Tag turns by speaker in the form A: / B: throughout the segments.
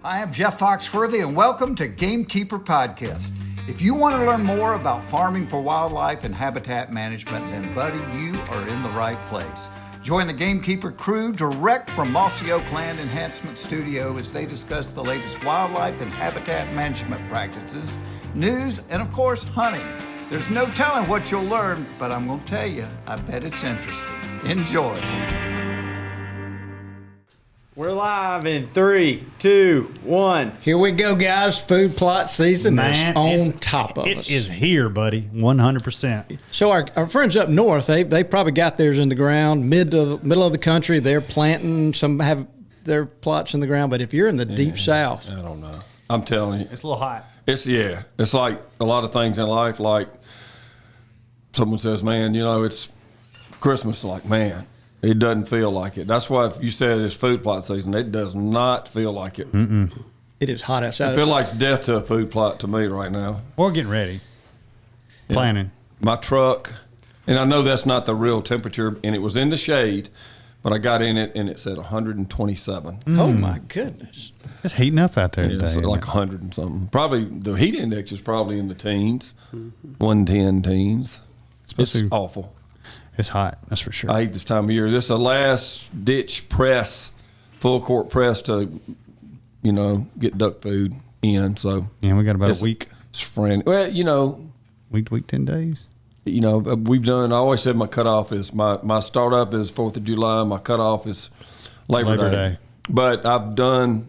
A: I am Jeff Foxworthy, and welcome to Gamekeeper Podcast. If you want to learn more about farming for wildlife and habitat management, then, buddy, you are in the right place. Join the Gamekeeper crew direct from Mossy Oak Land Enhancement Studio as they discuss the latest wildlife and habitat management practices, news, and, of course, hunting. There's no telling what you'll learn, but I'm going to tell you, I bet it's interesting. Enjoy.
B: We're live in 3, 2, 1.
C: Here we go, guys. Food plot season is on top of us.
D: It is here, buddy. 100%.
C: So our friends up north, they probably got theirs in the ground, middle of the country. They're planting. Some have their plots in the ground. But if you're in the deep south,
E: I don't know. I'm telling you,
D: It's a little hot.
E: it's like a lot of things in life. Like someone says, "Man, it's Christmas." Like, man, it doesn't feel like it. That's why if you said it's food plot season, it does not feel like it.
C: it is hot outside.
E: It feels like it's death to a food plot to me right now.
D: We're getting ready. Planning.
E: My truck, and I know that's not the real temperature, and it was in the shade, but I got in it and it said 127.
C: Oh my goodness!
D: It's heating up out there
E: Yeah,
D: today.
E: it's like 100 and something. Probably the heat index is probably in the teens, 110 teens. It's awful.
D: It's hot. That's for sure.
E: I hate this time of year. This is a last ditch press, full court press to, get duck food in. So
D: Yeah, we got about a week.
E: It's friend. Well,
D: Week, 10 days.
E: we've done. I always said my cutoff is my startup is 4th of July. My cutoff is Labor Day. But I've done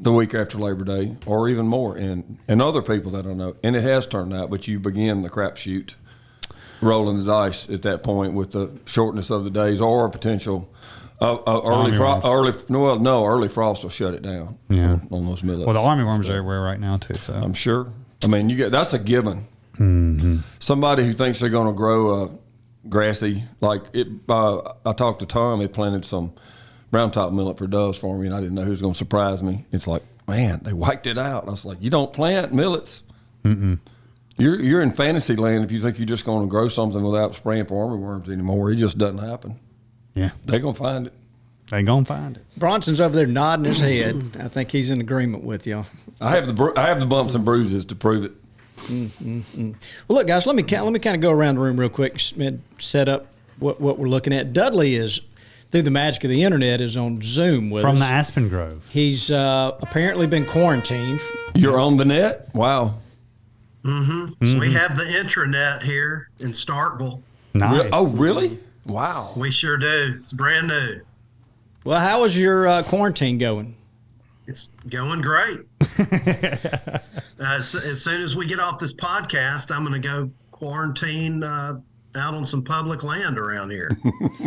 E: the week after Labor Day, or even more, and other people that I know, and it has turned out. But you begin the crapshoot, rolling the dice at that point with the shortness of the days or potential early frost will shut it down.
D: Yeah.
E: on those millets.
D: Well, the army worms are everywhere right now, too. So
E: I'm sure. I mean, that's a given. Somebody who thinks they're going to grow grassy, like it. I talked to Tom. He planted some brown top millet for doves for me, and I didn't know who was going to surprise me. It's like, man, they wiped it out. And I was like, you don't plant millets. You're in fantasy land if you think you're just going to grow something without spraying for armyworms anymore. It just doesn't happen.
D: yeah,
E: They're going to find it.
D: they going to find it.
C: Bronson's over there nodding his head. I think he's in agreement with you.
E: I have the bumps and bruises to prove it.
C: Well, look, guys, let me kind of go around the room real quick and set up what we're looking at. Dudley is, through the magic of the internet, is on Zoom with us.
D: From the Aspen Grove.
C: He's apparently been quarantined.
E: You're on the net? Wow.
F: We have the intranet here in Starkville.
D: Nice.
E: Oh, really? Wow.
F: We sure do. It's brand new.
C: Well, how is your quarantine going?
F: It's going great. As soon as we get off this podcast, I'm going to go quarantine out on some public land around here.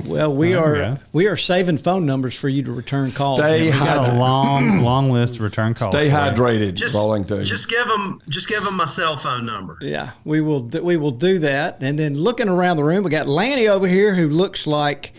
C: Well, we are saving phone numbers for you to return calls.
E: Stay
D: We got a long list of return calls.
E: Stay hydrated.
F: Just give them my cell phone number.
C: Yeah, we will do that. And then looking around the room, we got Lanny over here who looks like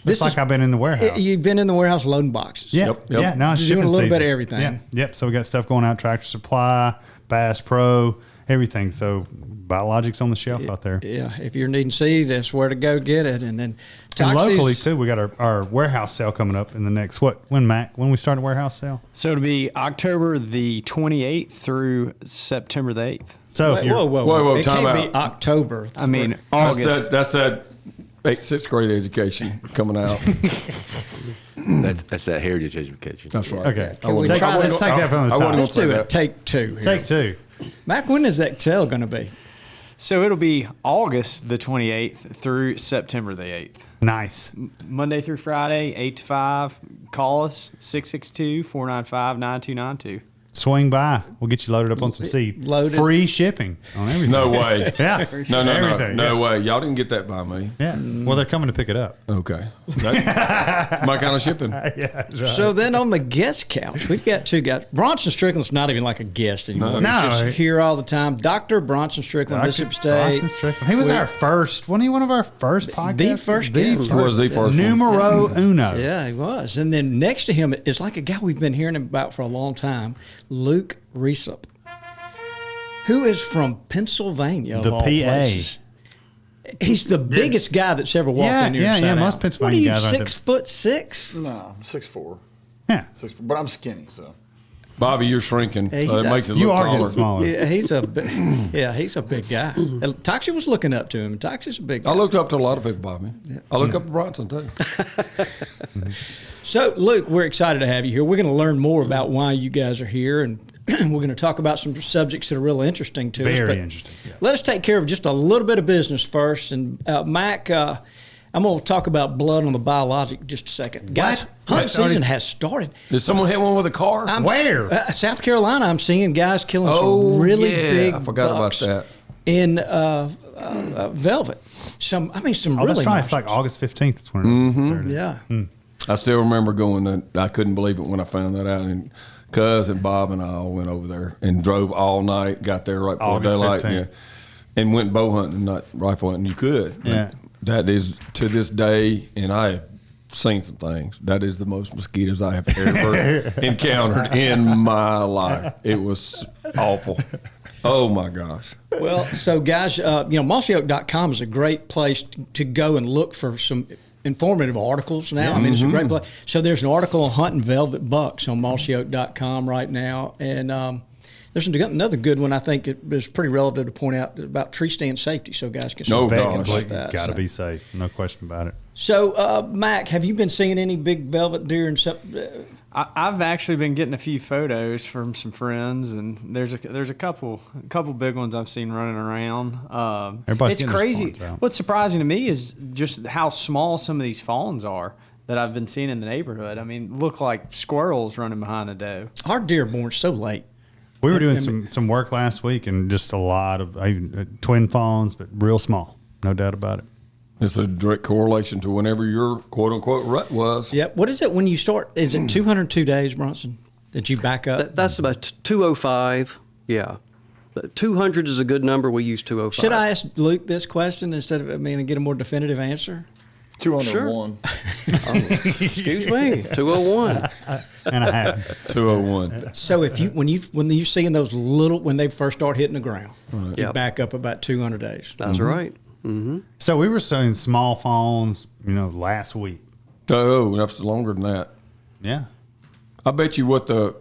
D: Looks like I've been in the warehouse.
C: You've been in the warehouse loading boxes.
D: Yeah,
E: Yep.
D: yeah. Now it's
C: Just doing
D: shipping
C: a little bit of
D: season.
C: everything.
D: Yeah, yep. So we got stuff going out, Tractor Supply, Bass Pro, everything. So Biologic's on the shelf out there.
C: Yeah, if you're needing seed, that's where to go get it. And then
D: And locally
C: Toxie's-
D: too, we got our warehouse sale coming up in the next when we start a warehouse sale.
B: So it'll be October the 28th through September the 8th.
D: So if you're
E: Whoa,
C: It
E: time
C: can't
E: out.
C: be October.
B: I mean,
E: That's
B: August.
E: that 6th grade education coming out.
G: That's that heritage education.
E: That's right.
D: okay,
C: Can we try
D: let's take that from the
E: I
D: top.
E: wouldn't
C: Let's do
E: say
C: it.
E: that.
C: Take two. Here.
D: Take two.
C: Mac, when is that sale going to be?
B: So it'll be August the 28th through September the 8th.
D: Nice.
B: Monday through Friday, 8 to 5. Call us, 662-495-9292.
D: Swing by. We'll get you loaded up on some seed.
C: Loaded.
D: Free shipping on everything.
E: No way.
D: Yeah.
E: No
D: Everything,
E: no
D: yeah.
E: way. Y'all didn't get that by me.
D: Yeah. Well, they're coming to pick it up.
E: Okay. That's my kind of shipping.
D: Yeah. That's right.
C: So then on the guest couch, we've got two guys. Bronson Strickland's not even like a guest anymore.
D: No.
C: He's just
D: No.
C: here all the time. Dr. Bronson Strickland, Mississippi State.
D: Bronson Strickland. He was our first. Wasn't he one of our first podcasts?
C: The first guest.
E: Was the first one.
D: Numero uno.
C: Yeah, he was. And then next to him is like a guy we've been hearing about for a long time, Luke Resop, who is from Pennsylvania, of
D: The
C: all
D: PA.
C: places. He's the biggest guy that's ever walked in here. and sat
D: most
C: out.
D: Pennsylvania
C: What are you,
D: guys like that.
C: 6'6"?
H: No, I'm 6'4".
D: Yeah.
H: 6'4", but I'm skinny, so.
E: Bobby, you're shrinking,
C: Hey,
E: so it makes it
D: You
E: look
D: are getting
E: taller.
D: smaller.
C: Yeah, he's a big guy. Toxie was looking up to him. Toxie's a big guy.
E: I look up to a lot of people, Bobby. I look up to Bronson, too.
C: So, Luke, we're excited to have you here. We're going to learn more about why you guys are here, and we're going to talk about some subjects that are really interesting to us.
D: Very
C: But
D: interesting. Yeah.
C: let us take care of just a little bit of business first. And, Mac, I'm going to talk about blood on the biologic just a second. Guys, hunting season has started.
E: Did someone hit one with a car?
D: Where?
C: South Carolina, I'm seeing guys killing some really big
E: I forgot
C: bucks
E: about that.
C: in velvet. Some
D: Oh,
C: really
D: that's right. It's
C: nice
D: like
C: ones.
D: August 15th. That's when it is.
C: Yeah.
E: I still remember going there. I couldn't believe it when I found that out. And Cuz and Bob and I all went over there and drove all night, got there right before
D: August
E: daylight,
D: 15th.
E: and went bow hunting, not rifle hunting. You could. But
D: Yeah.
E: that is, to this day, and I have seen some things, that is the most mosquitoes I have ever encountered in my life. It was awful. Oh, my gosh.
C: Well, so guys, mossyoak.com is a great place to go and look for some informative articles now. I mean, it's a great place. So there's an article on hunting velvet bucks on mossyoak.com right now. And there's another good one I think it is pretty relevant to point out about tree stand safety, so guys can start thinking about that.
D: Got to
C: So-
D: be safe. No question about it.
C: So, Mac, have you been seeing any big velvet deer and stuff?
B: I've actually been getting a few photos from some friends, and there's a couple big ones I've seen running around.
D: Everybody's
B: It's
D: getting their
B: crazy.
D: spawns out.
B: What's surprising to me is just how small some of these fawns are that I've been seeing in the neighborhood. I mean, look like squirrels running behind a doe.
C: Our deer born so late.
D: We were doing some work last week and just a lot of twin fawns, but real small. No doubt about it.
E: It's a direct correlation to whenever your quote-unquote rut was.
C: Yep. What is it when you start? Is it 202 days, Bronson, that you back up?
H: That's about 205. Yeah. But 200 is a good number. We use 205.
C: Should I ask Luke this question instead of, and get a more definitive answer?
I: 201.
H: Excuse me. 201.
D: And I have.
E: 201.
C: So if you when you're seeing those when they first start hitting the ground, you
H: Yep.
C: back up about 200 days.
H: That's right.
D: So we were seeing small fawns, last week.
E: Oh, that's longer than that.
D: Yeah.
E: I bet you what the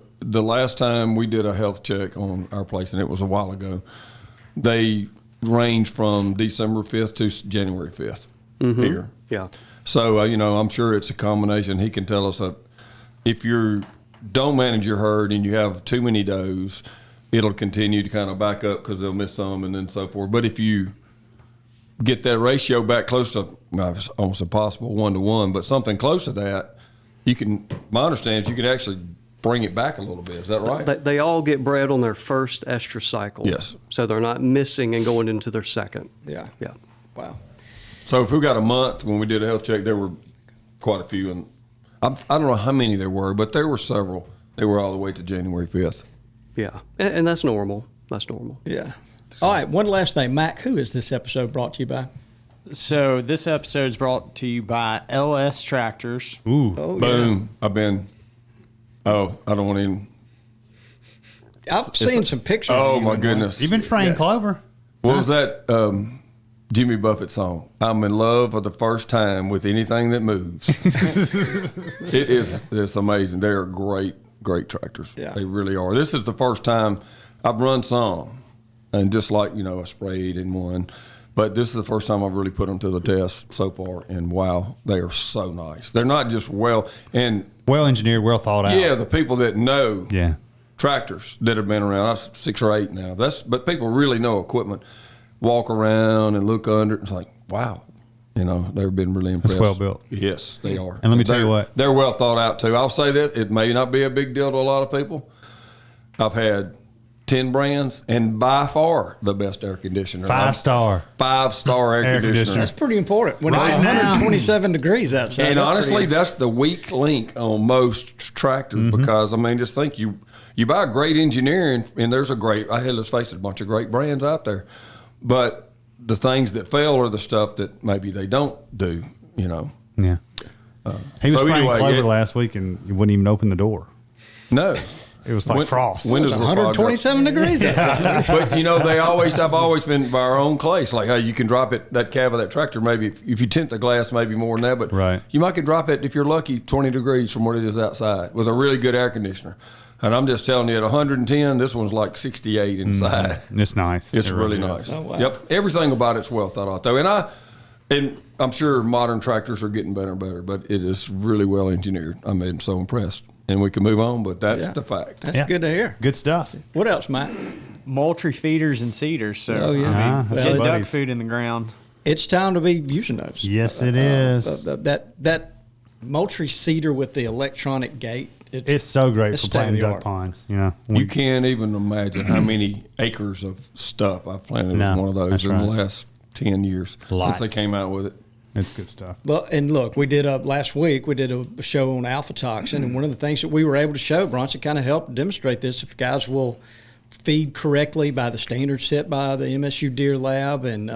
E: last time we did a health check on our place, and it was a while ago, they range from December 5th to January 5th here.
H: Yeah.
E: So, I'm sure it's a combination. He can tell us that if you don't manage your herd and you have too many does, it'll continue to kind of back up because they'll miss some and then so forth. But if you get that ratio back close to, it's almost impossible 1-to-1, but something close to that, my understanding is you can actually bring it back a little bit. Is that right?
H: They all get bred on their first estrus cycle.
E: Yes.
H: So they're not missing and going into their second.
C: Yeah.
H: Yeah.
C: Wow.
E: So if we got a month when we did a health check, there were quite a few, and I don't know how many there were, but there were several. They were all the way to January 5th.
H: Yeah. And that's normal. That's normal.
C: Yeah. All right. One last thing, Mac. Who is this episode brought to you by?
B: So this episode is brought to you by LS Tractors.
D: Ooh.
C: Oh,
E: Boom. I don't want to even.
C: yeah. I've seen some pictures. of
E: Oh,
C: you
E: my
C: in
E: goodness.
D: You've been spraying clover.
E: What was that Jimmy Buffett song? I'm in love for the first time with anything that moves. It's amazing. They are great tractors.
C: Yeah.
E: They really are. This is the first time I've run some, and just like, I sprayed in one, but this is the first time I've really put them to the test so far, and wow, they are so nice. They're not just well
D: Well-engineered, well thought out.
E: yeah, the people that know
D: Yeah.
E: tractors that have been around. I'm 6 or 8 now. But people really know equipment. Walk around and look under it. It's like, wow. They've been really impressed.
D: well built.
E: Yes, they are.
D: And let me tell you what.
E: They're well thought out too. I'll say that it may not be a big deal to a lot of people. I've had 10 brands, and by far the best air conditioner.
D: 5-star.
E: 5-star air conditioner.
C: That's pretty important when it's
D: Right now.
C: 127 degrees outside.
E: And
C: That's
E: honestly,
C: pretty-
E: that's the weak link on most tractors because, just think you buy great engineering, and there's let's face it, a bunch of great brands out there. But the things that fail are the stuff that maybe they don't do,
D: Yeah. He was
E: so
D: spraying
E: anyway,
D: clover
E: it-
D: last week and you wouldn't even open the door.
E: No.
D: It was like frost.
E: Windows
C: it's
E: were fogged up.
C: 127 degrees outside.
E: But I've always been by our own place. Like, hey, you can drop it, that cab of that tractor, maybe if you tint the glass, maybe more than that. But
D: Right.
E: you might can drop it, if you're lucky, 20 degrees from what it is outside with a really good air conditioner. And I'm just telling you, at 110, this one's like 68 inside.
D: It's nice.
E: It's
D: It
E: really
D: is.
E: nice.
C: Oh, wow.
E: Yep, everything about it's well thought out though, and I'm sure modern tractors are getting better and better, but it is really well engineered. I'm so impressed, and we can move on, but that's
C: Yeah.
E: the fact.
C: That's
D: Yeah.
C: good to hear.
D: Good stuff.
C: What else, Mike?
B: Moultrie feeders and seeders. So
C: Oh, yeah.
B: I mean,
D: Ah,
B: get
D: well,
B: duck
D: buddies.
B: food in the ground.
C: It's time to be using those.
D: Yes, it is.
C: That Moultrie cedar with the electronic gate.
D: It's so great
C: it's
D: for planting duck
C: state-of-the-art.
D: ponds. You know,
E: You can't even imagine how many acres of stuff I've planted
D: No,
E: with one of those
D: that's
E: in the
D: right.
E: last 10 years
D: Lots.
E: since they came out with it.
D: it's good stuff.
C: Well, and look, we did last week. We did a show on alpha toxin, and one of the things that we were able to show, Bronson kind of helped demonstrate this. If guys will feed correctly by the standards set by the MSU Deer Lab, and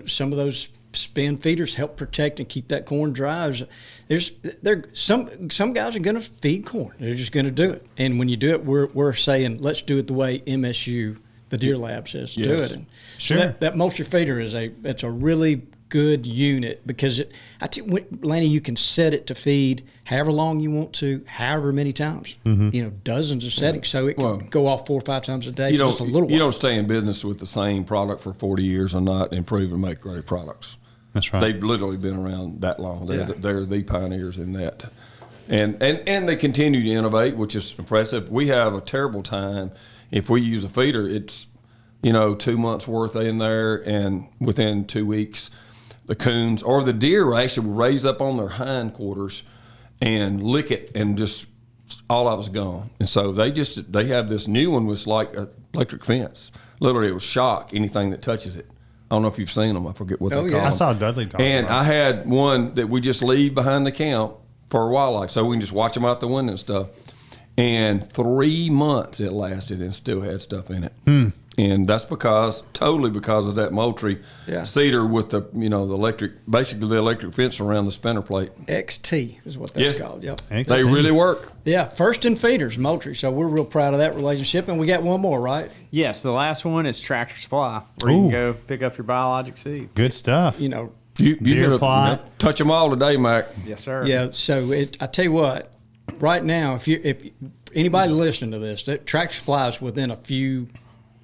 C: some of those spin feeders help protect and keep that corn dry. Some guys are going to feed corn. They're just going to do it, and when you do it, we're saying let's do it the way MSU the Deer Lab says to do
E: Yes.
C: it. And
D: Sure.
C: so that Moultrie feeder it's a really good unit because Lanny, you can set it to feed however long you want to, however many times. Dozens of settings, so it can
E: Well,
C: go off 4 or 5 times a day
E: You
C: for just a little while.
E: you don't stay in business with the same product for 40 years and not improve and make great products.
D: That's right.
E: They've literally been around that long.
C: Yeah.
E: They're the pioneers in that. And they continue to innovate, which is impressive. We have a terrible time if we use a feeder. It's 2 months worth in there, and within 2 weeks, the coons or the deer actually raise up on their hindquarters and lick it, and just all of it's gone. And so they have this new one with like an electric fence. Literally, it will shock anything that touches it. I don't know if you've seen them. I forget what they call
C: yeah.
E: them.
D: I saw Dudley talking
E: And
D: about
E: I had one that we just leave behind the camp for wildlife, so we can just watch them out the window and stuff. And 3 months it lasted and still had stuff in it. And that's totally because of that Moultrie cedar with the basically the electric fence around the spinner plate.
C: XT is what that's called. Yep.
E: They really work.
C: Yeah, first in feeders, Moultrie. So we're real proud of that relationship, and we got one more, right?
B: Yes, the last one is Tractor Supply, where you
D: Ooh.
B: can go pick up your biologic seed.
D: good stuff.
E: You
D: Deer
E: hit
D: plot.
E: touch them all today, Mac.
B: Yes, sir.
C: Yeah. So I tell you what, right now, if anybody listening to this, that Tractor Supply is within a few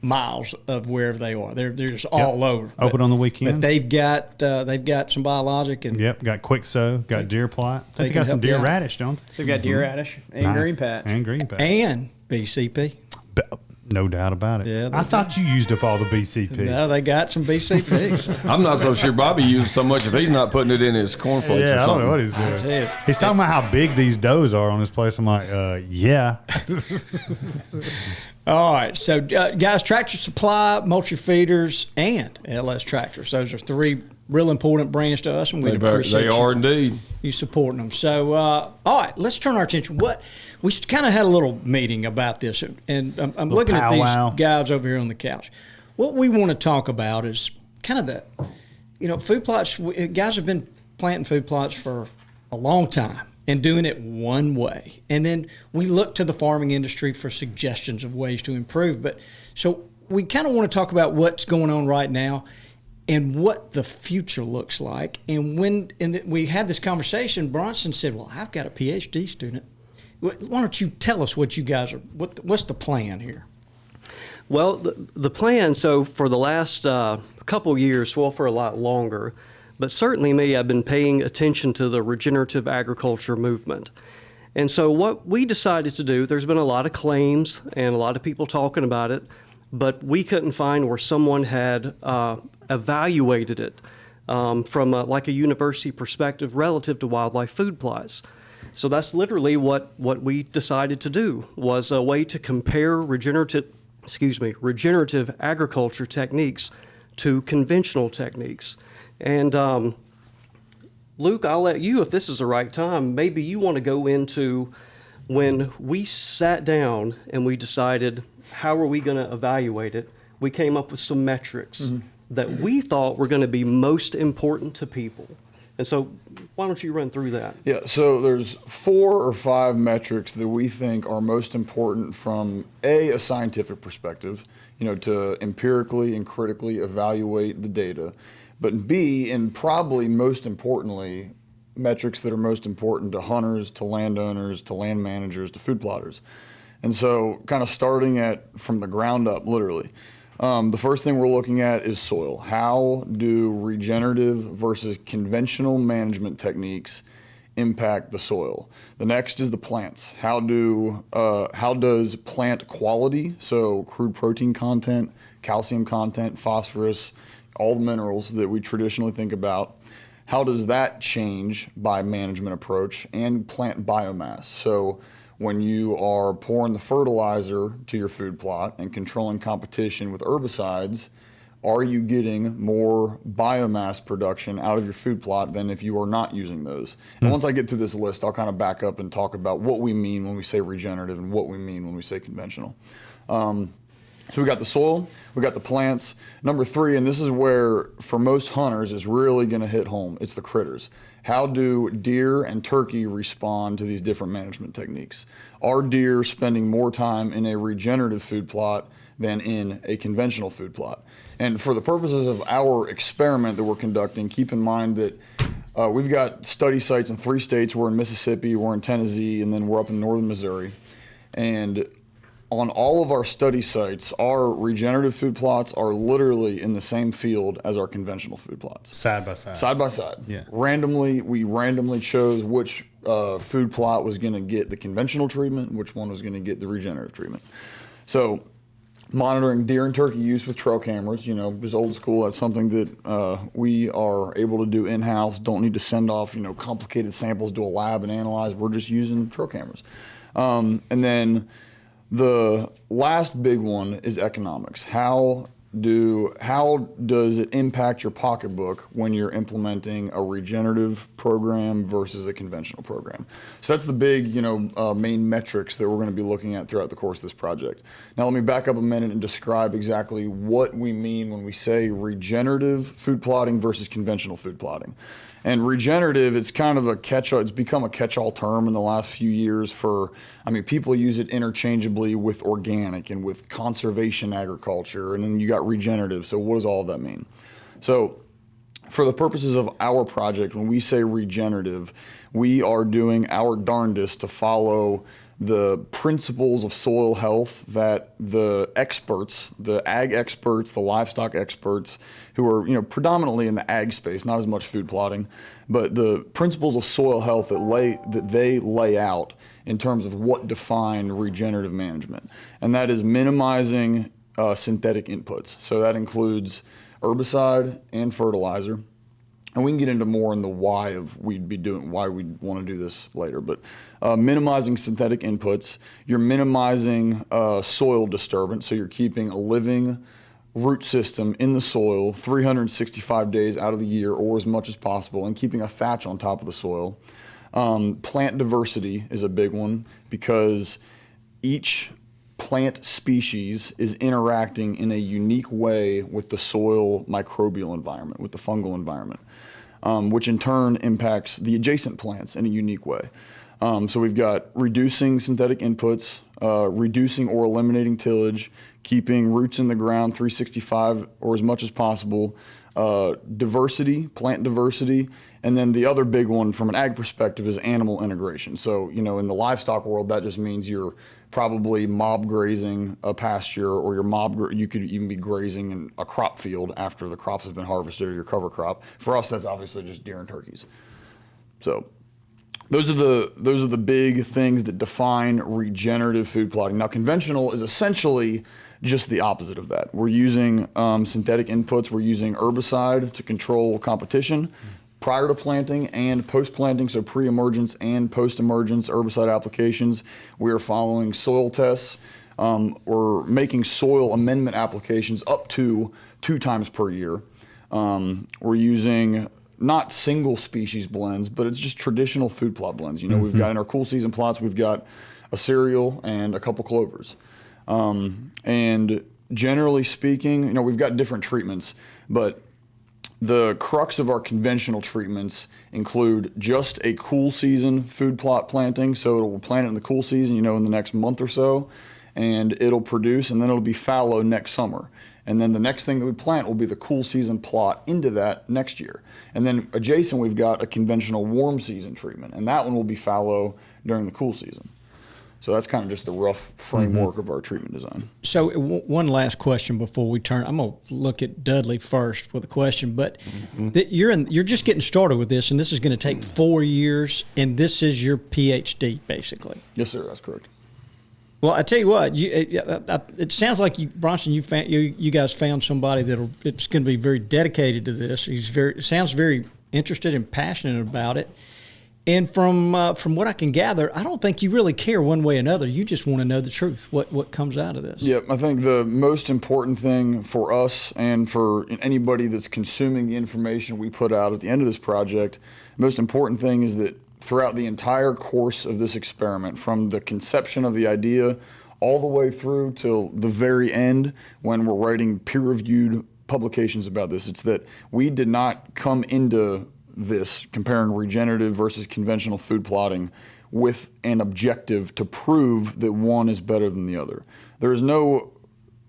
C: miles of wherever they are. They're just all over.
D: Open on the weekends.
C: But they've got some biologic and
D: Yep, got quick sow, got deer plot.
C: they
D: They
C: can
D: got some
C: help
D: deer
C: you out.
D: radish, don't they?
B: They've got deer radish and
D: Nice.
B: green patch.
D: And green patch.
C: and BCP.
D: No doubt about it.
C: Yeah, they
D: I thought you used up all the BCP.
C: No, they got some BCPs.
E: I'm not so sure Bobby uses so much if he's not putting it in his cornflakes or
D: Yeah, I don't
E: something.
D: know what he's doing.
C: That's it.
D: He's talking about how big these does are on this place. I'm like, yeah.
C: All right, so guys, Tractor Supply, Moultrie Feeders, and LS Tractors. Those are 3 real important brands to us, and we appreciate
E: They are indeed.
C: you supporting them. So, all right, let's turn our attention. We kind of had a little meeting about this, and I'm looking at
D: powwow.
C: these guys over here on the couch. What we want to talk about is kind of the, food plots. Guys have been planting food plots for a long time and doing it one way, and then we look to the farming industry for suggestions of ways to improve. But so we kind of want to talk about what's going on right now and what the future looks like. And we had this conversation, Bronson said, "Well, I've got a PhD student. Why don't you tell us what you guys are? What's the plan here?"
H: Well, the plan, so for the last couple years, well, for a lot longer, but certainly me, I've been paying attention to the regenerative agriculture movement. And so what we decided to do, there's been a lot of claims and a lot of people talking about it, but we couldn't find where someone had evaluated it from like a university perspective relative to wildlife food plots. So that's literally what we decided to do, was a way to compare regenerative agriculture techniques to conventional techniques. And Luke, I'll let you, if this is the right time, maybe you want to go into when we sat down and we decided how are we going to evaluate it. We came up with some metrics that we thought were going to be most important to people. And so why don't you run through that?
I: Yeah, so there's 4 or 5 metrics that we think are most important from a scientific perspective, to empirically and critically evaluate the data, but B, and probably most importantly, metrics that are most important to hunters, to landowners, to land managers, to food plotters. And so kind of starting from the ground up, literally. The first thing we're looking at is soil. How do regenerative versus conventional management techniques impact the soil? The next is the plants. How does plant quality, so crude protein content, calcium content, phosphorus, all the minerals that we traditionally think about, how does that change by management approach, and plant biomass? So when you are pouring the fertilizer to your food plot and controlling competition with herbicides, are you getting more biomass production out of your food plot than if you are not using those? And once I get through this list, I'll kind of back up and talk about what we mean when we say regenerative and what we mean when we say conventional. So we got the soil, we got the plants. Number 3, and this is where for most hunters is really going to hit home, it's the critters. How do deer and turkey respond to these different management techniques? Are deer spending more time in a regenerative food plot than in a conventional food plot? And for the purposes of our experiment that we're conducting, keep in mind that we've got study sites in 3 states. We're in Mississippi, we're in Tennessee, and then we're up in northern Missouri. And on all of our study sites, our regenerative food plots are literally in the same field as our conventional food plots.
D: Side by side.
I: Side by side.
D: Yeah.
I: We randomly chose which food plot was going to get the conventional treatment, and which one was going to get the regenerative treatment. So monitoring deer and turkey use with trail cameras, just old school. That's something that we are able to do in-house. Don't need to send off, complicated samples to a lab and analyze. We're just using trail cameras. And then the last big one is economics. How does it impact your pocketbook when you're implementing a regenerative program versus a conventional program? So that's the big, main metrics that we're going to be looking at throughout the course of this project. Now let me back up a minute and describe exactly what we mean when we say regenerative food plotting versus conventional food plotting. And regenerative, it's kind of it's become a catch-all term in the last few years people use it interchangeably with organic and with conservation agriculture, and then you got regenerative. So what does all of that mean? So for the purposes of our project, when we say regenerative, we are doing our darndest to follow the principles of soil health that the experts, the ag experts, the livestock experts, who are predominantly in the ag space, not as much food plotting, but the principles of soil health that they lay out in terms of what define regenerative management, and that is minimizing synthetic inputs. So that includes herbicide and fertilizer. And we can get into more in the why we'd want to do this later. But minimizing synthetic inputs, you're minimizing soil disturbance. So you're keeping a living root system in the soil 365 days out of the year or as much as possible, and keeping a thatch on top of the soil. Plant diversity is a big one because each plant species is interacting in a unique way with the soil microbial environment, with the fungal environment, which in turn impacts the adjacent plants in a unique way. So we've got reducing synthetic inputs, reducing or eliminating tillage, keeping roots in the ground 365 or as much as possible, diversity, plant diversity, and then the other big one from an ag perspective is animal integration. So, in the livestock world, that just means you're probably mob grazing a pasture, or you could even be grazing in a crop field after the crops have been harvested, or your cover crop. For us, that's obviously just deer and turkeys. So those are the big things that define regenerative food plotting. Now, conventional is essentially just the opposite of that. We're using synthetic inputs. We're using herbicide to control competition prior to planting and post-planting, so pre-emergence and post-emergence herbicide applications. We are following soil tests. We're making soil amendment applications up to 2 times per year. We're using not single species blends, but it's just traditional food plot blends. We've got in our cool season plots, we've got a cereal and a couple clovers. And generally speaking, we've got different treatments, but the crux of our conventional treatments include just a cool season food plot planting. So we'll plant it in the cool season, in the next month or so, and it'll produce, and then it'll be fallow next summer. And then the next thing that we plant will be the cool season plot into that next year. And then adjacent, we've got a conventional warm season treatment, and that one will be fallow during the cool season. So that's kind of just the rough framework of our treatment design.
C: So one last question before we turn. I'm going to look at Dudley first with a question, but you're just getting started with this, and this is going to take 4 years, and this is your PhD basically.
I: Yes, sir. That's correct.
C: Well, I tell you what, it sounds like Bronson, you guys found somebody it's going to be very dedicated to this. Sounds very interested and passionate about it. And from what I can gather, I don't think you really care one way or another. You just want to know the truth, what comes out of this.
I: Yep, I think the most important thing for us and for anybody that's consuming the information we put out at the end of this project, the most important thing is that throughout the entire course of this experiment, from the conception of the idea all the way through till the very end when we're writing peer-reviewed publications about this, it's that we did not come into this comparing regenerative versus conventional food plotting with an objective to prove that one is better than the other. There's no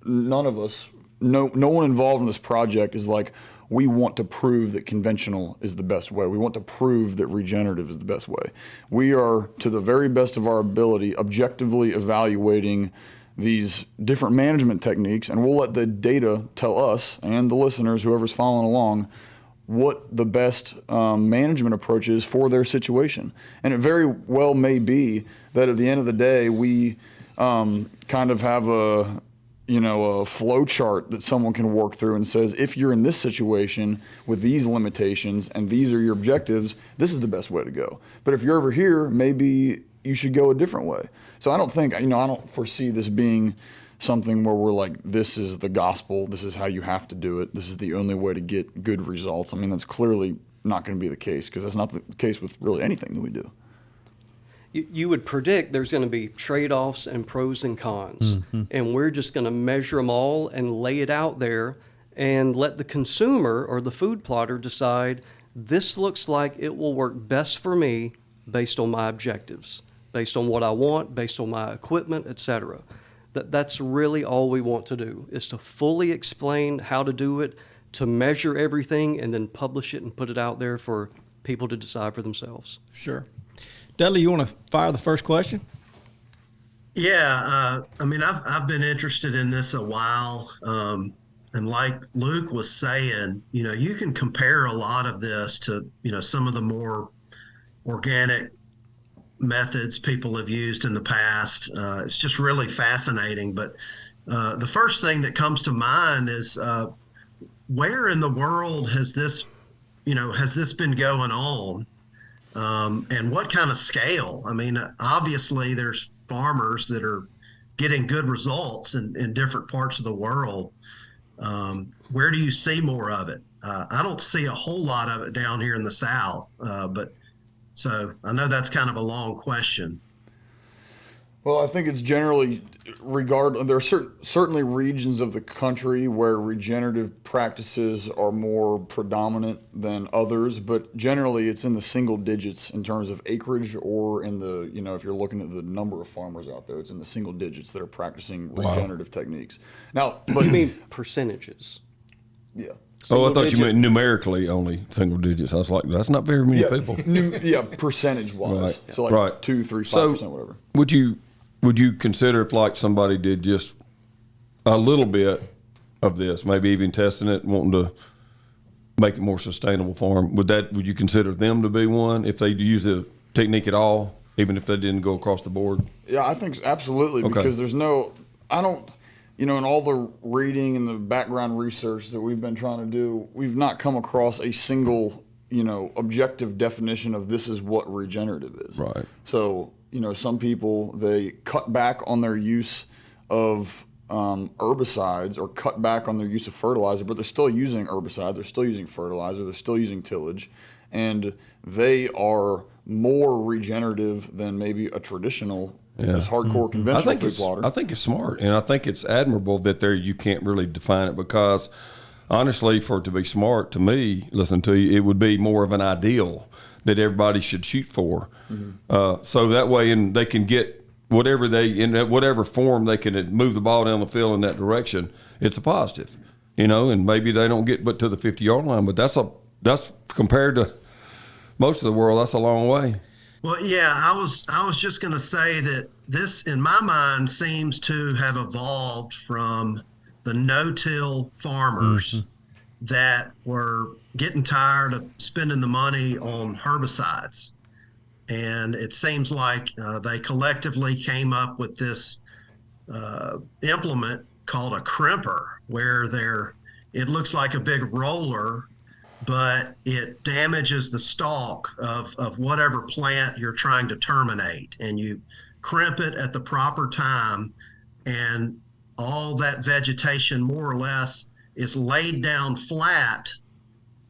I: one involved in this project is like, we want to prove that conventional is the best way. We want to prove that regenerative is the best way. We are, to the very best of our ability, objectively evaluating these different management techniques, and we'll let the data tell us and the listeners, whoever's following along, what the best management approach is for their situation. And it very well may be that at the end of the day, we kind of have a flow chart that someone can work through and says, if you're in this situation with these limitations and these are your objectives, this is the best way to go. But if you're over here, maybe you should go a different way. So I don't foresee this being something where we're like, this is the gospel, this is how you have to do it, this is the only way to get good results. I mean, that's clearly not going to be the case, because that's not the case with really anything that we do.
H: You would predict there's going to be trade-offs and pros and cons, and we're just going to measure them all and lay it out there and let the consumer or the food plotter decide, this looks like it will work best for me based on my objectives, based on what I want, based on my equipment, etc. That's really all we want to do, is to fully explain how to do it, to measure everything, and then publish it and put it out there for people to decide for themselves.
C: Sure. Dudley, you want to fire the first question?
F: Yeah, I've been interested in this a while, and like Luke was saying, you can compare a lot of this to some of the more organic methods people have used in the past. It's just really fascinating. But the first thing that comes to mind is where in the world has this been going on? And what kind of scale? I mean, obviously there's farmers that are getting good results in different parts of the world. Where do you see more of it? I don't see a whole lot of it down here in the South, so I know that's kind of a long question.
I: Well, I think it's generally there are certainly regions of the country where regenerative practices are more predominant than others, but generally it's in the single digits in terms of acreage, or in the, if you're looking at the number of farmers out there, it's in the single digits that are practicing regenerative techniques. Now,
H: but you mean percentages?
I: Yeah.
E: I thought you meant numerically only single digits. I was like, that's not very many people.
I: Percentage-wise.
E: Right.
I: So like 2, 3, 5%, whatever.
E: Would you consider if like somebody did just a little bit of this, maybe even testing it, wanting to make it more sustainable for them, would you consider them to be one if they use the technique at all, even if they didn't go across the board?
I: Yeah, I think absolutely, because there's in all the reading and the background research that we've been trying to do, we've not come across a single, objective definition of this is what regenerative is.
E: Right.
I: So, some people, they cut back on their use of herbicides or cut back on their use of fertilizer, but they're still using herbicide, they're still using fertilizer, they're still using tillage, and they are more regenerative than maybe a traditional as hardcore conventional food plotter.
E: I think it's smart, and I think it's admirable that you can't really define it, because honestly, for it to be smart, to me, listen to you, it would be more of an ideal that everybody should shoot for. So that way, and they can get in whatever form they can move the ball down the field in that direction. It's a positive, and maybe they don't get but to the 50-yard line, but that's compared to most of the world, that's a long way.
F: Well, yeah, I was just going to say that this, in my mind, seems to have evolved from the no-till farmers that were getting tired of spending the money on herbicides. And it seems like they collectively came up with this implement called a crimper, where it looks like a big roller, but it damages the stalk of whatever plant you're trying to terminate. And you crimp it at the proper time, and all that vegetation more or less is laid down flat,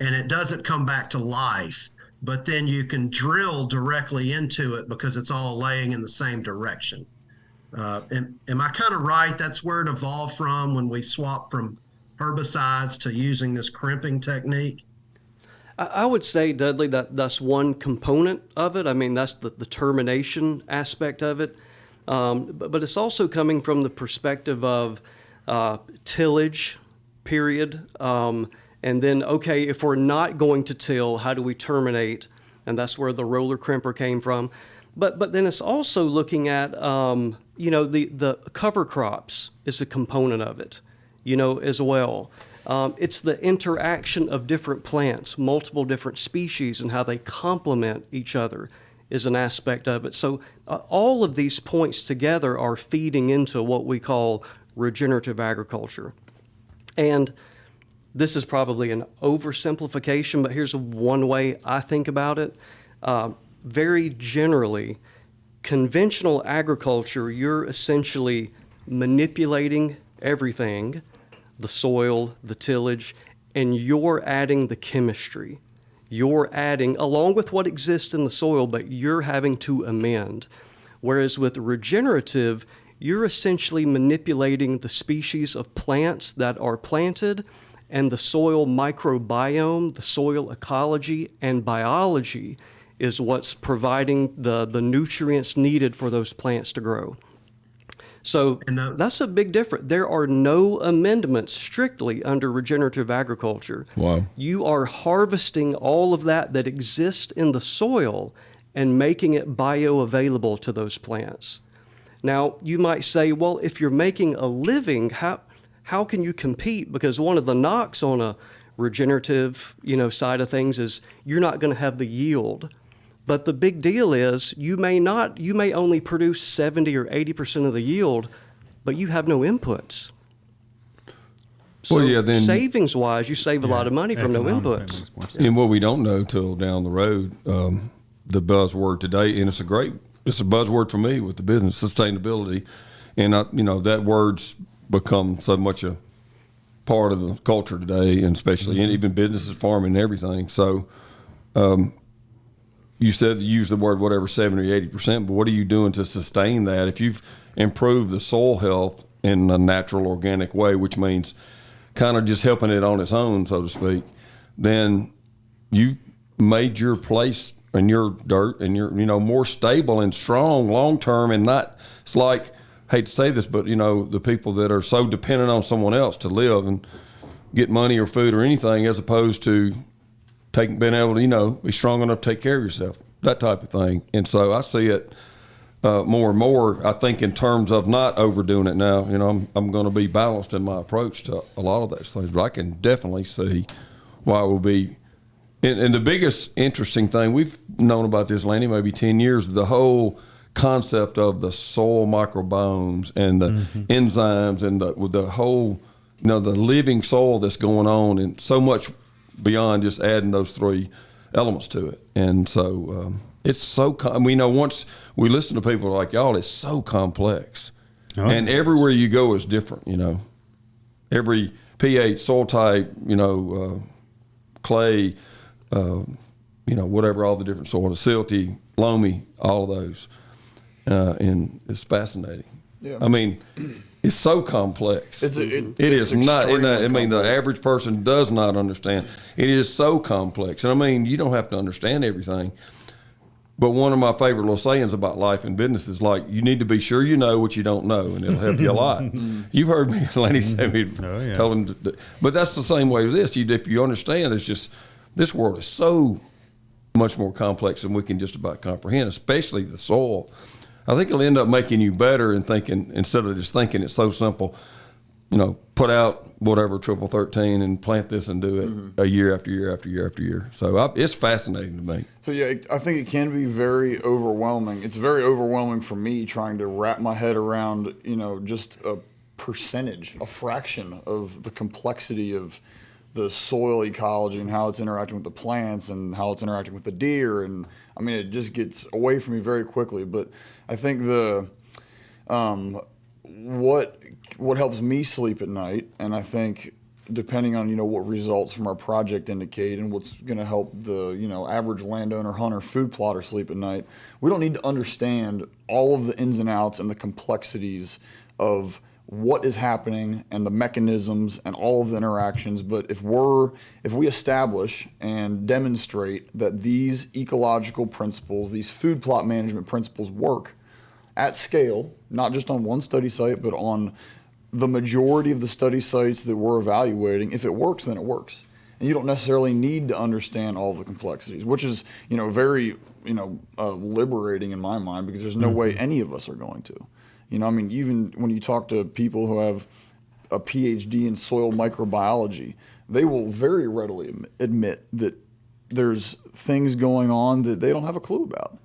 F: and it doesn't come back to life. But then you can drill directly into it because it's all laying in the same direction. Am I kind of right? That's where it evolved from when we swapped from herbicides to using this crimping technique?
H: I would say, Dudley, that's one component of it. I mean, that's the termination aspect of it. But it's also coming from the perspective of tillage, period. And then, okay, if we're not going to till, how do we terminate? And that's where the roller crimper came from. But then it's also looking at, the cover crops is a component of it, as well. It's the interaction of different plants, multiple different species, and how they complement each other is an aspect of it. So all of these points together are feeding into what we call regenerative agriculture. And this is probably an oversimplification, but here's one way I think about it. Very generally, conventional agriculture, you're essentially manipulating everything, the soil, the tillage, and you're adding the chemistry. You're adding, along with what exists in the soil, but you're having to amend. Whereas with regenerative, you're essentially manipulating the species of plants that are planted and the soil microbiome, the soil ecology, and biology is what's providing the nutrients needed for those plants to grow. So that's a big difference. There are no amendments strictly under regenerative agriculture.
E: Wow.
H: You are harvesting all of that exists in the soil and making it bioavailable to those plants. Now, you might say, well, if you're making a living, how can you compete? Because one of the knocks on a regenerative, side of things is you're not going to have the yield. But the big deal is you may only produce 70 or 80% of the yield, but you have no inputs. So
E: then
H: savings-wise, you save a lot of money from no inputs.
E: And what we don't know till down the road, the buzzword today, and it's a buzzword for me with the business, sustainability. And that word's become so much a part of the culture today, and especially in even businesses, farming, and everything. So you said you use the word whatever 70 or 80%, but what are you doing to sustain that? If you've improved the soil health in a natural organic way, which means kind of just helping it on its own, so to speak, then you've made your place and your dirt and your more stable and strong long term, and not, it's like, hate to say this, but the people that are so dependent on someone else to live and get money or food or anything, as opposed to being able to be strong enough to take care of yourself, that type of thing. And so I see it more and more, I think, in terms of not overdoing it now. I'm going to be balanced in my approach to a lot of those things, but I can definitely see why it will be. And the biggest interesting thing, we've known about this, Lanny, maybe 10 years, the whole concept of the soil microbiomes and the enzymes and the whole, the living soil that's going on, and so much beyond just adding those three elements to it. And so it's so, once we listen to people like y'all, it's so complex. Oh. And everywhere you go is different, every pH, soil type, clay, whatever, all the different soil, silty, loamy, all of those. And it's fascinating. Yeah. It's so complex. It is not. The average person does not understand. It is so complex. And you don't have to understand everything. But one of my favorite little sayings about life and business is like, you need to be sure you know what you don't know, and it'll help you a lot. You've heard me, Lanny, say me, tell him. But that's the same way with this. If you understand, it's just, this world is so much more complex than we can just about comprehend, especially the soil. I think it'll end up making you better and thinking, instead of just thinking it's so simple, put out whatever 13 and plant this and do it a year after year after year after year. So it's fascinating to me.
I: So yeah, I think it can be very overwhelming. It's very overwhelming for me trying to wrap my head around, just a percentage, a fraction of the complexity of the soil ecology and how it's interacting with the plants and how it's interacting with the deer. And I mean, it just gets away from me very quickly. But I think what helps me sleep at night, and I think depending on what results from our project indicate and what's going to help the average landowner, hunter, food plotter sleep at night, we don't need to understand all of the ins and outs and the complexities of what is happening and the mechanisms and all of the interactions. But if we establish and demonstrate that these ecological principles, these food plot management principles work at scale, not just on one study site, but on the majority of the study sites that we're evaluating, if it works, then it works. And you don't necessarily need to understand all of the complexities, which is, very, liberating in my mind, because there's no way any of us are going to. Even when you talk to people who have a PhD in soil microbiology, they will very readily admit that there's things going on that they don't have a clue about.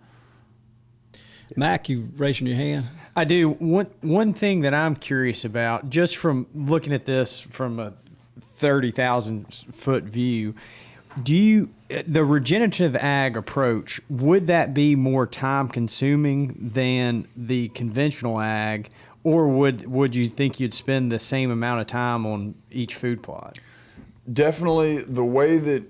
C: Mac, you raising your hand?
B: I do. One thing that I'm curious about, just from looking at this from a 30,000 foot view, the regenerative ag approach, would that be more time consuming than the conventional ag, or would you think you'd spend the same amount of time on each food plot?
I: Definitely the way that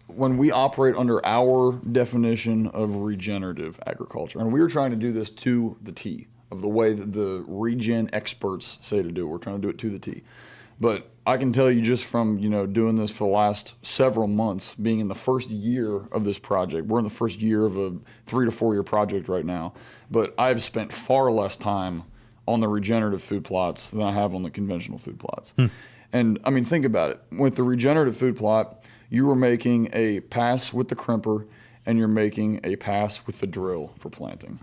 I: when we operate under our definition of regenerative agriculture, and we were trying to do this to the T of the way that the regen experts say to do it. We're trying to do it to the T. But I can tell you just from, doing this for the last several months, being in the first year of this project, we're in the first year of a 3 to 4 year project right now, but I've spent far less time on the regenerative food plots than I have on the conventional food plots. And I mean, think about it. With the regenerative food plot, you were making a pass with the crimper and you're making a pass with the drill for planting.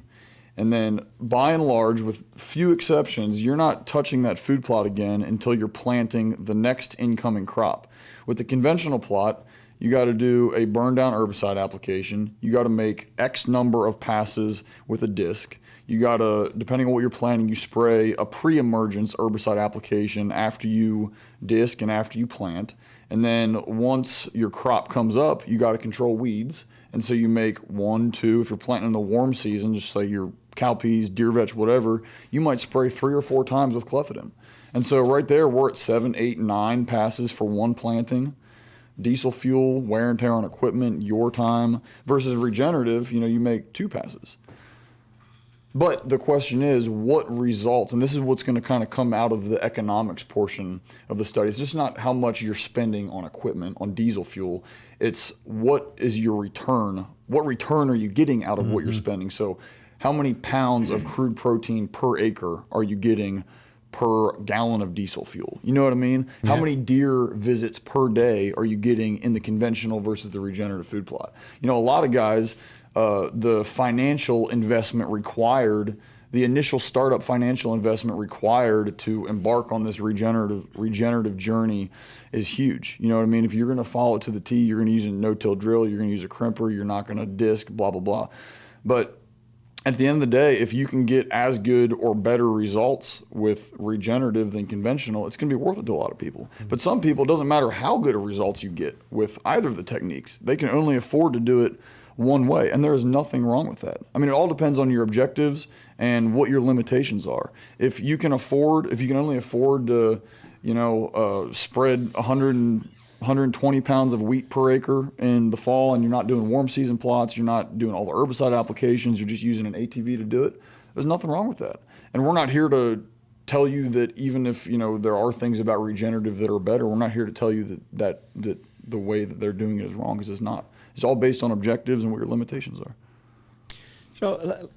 I: And then by and large, with few exceptions, you're not touching that food plot again until you're planting the next incoming crop. With the conventional plot, you got to do a burn down herbicide application. You got to make X number of passes with a disc. You got to, depending on what you're planting, you spray a pre-emergence herbicide application after you disc and after you plant. And then once your crop comes up, you got to control weeds. And so you make 1, 2, if you're planting in the warm season, just say your cowpeas, deer vetch, whatever, you might spray 3 or 4 times with clethodim. And so right there, we're at 7, 8, 9 passes for one planting. Diesel fuel, wear and tear on equipment, your time, versus regenerative, you make 2 passes. But the question is, what results, and this is what's going to kind of come out of the economics portion of the study. It's just not how much you're spending on equipment, on diesel fuel. It's what is your return? What return are you getting out of what you're spending? So how many pounds of crude protein per acre are you getting per gallon of diesel fuel? You know what I mean? Yeah. How many deer visits per day are you getting in the conventional versus the regenerative food plot? A lot of guys, the financial investment required, the initial startup financial investment required to embark on this regenerative journey is huge. You know what I mean? If you're going to follow it to the T, you're going to use a no-till drill, you're going to use a crimper, you're not going to disc, blah, blah, blah. But at the end of the day, if you can get as good or better results with regenerative than conventional, it's going to be worth it to a lot of people. But some people, it doesn't matter how good of results you get with either of the techniques. They can only afford to do it one way, and there is nothing wrong with that. I mean, it all depends on your objectives and what your limitations are. If you can only afford to, spread 120 pounds of wheat per acre in the fall, and you're not doing warm season plots, you're not doing all the herbicide applications, you're just using an ATV to do it, there's nothing wrong with that. And we're not here to tell you that even if, there are things about regenerative that are better, we're not here to tell you that the way that they're doing it is wrong, because it's not. It's all based on objectives and what your limitations are.
C: So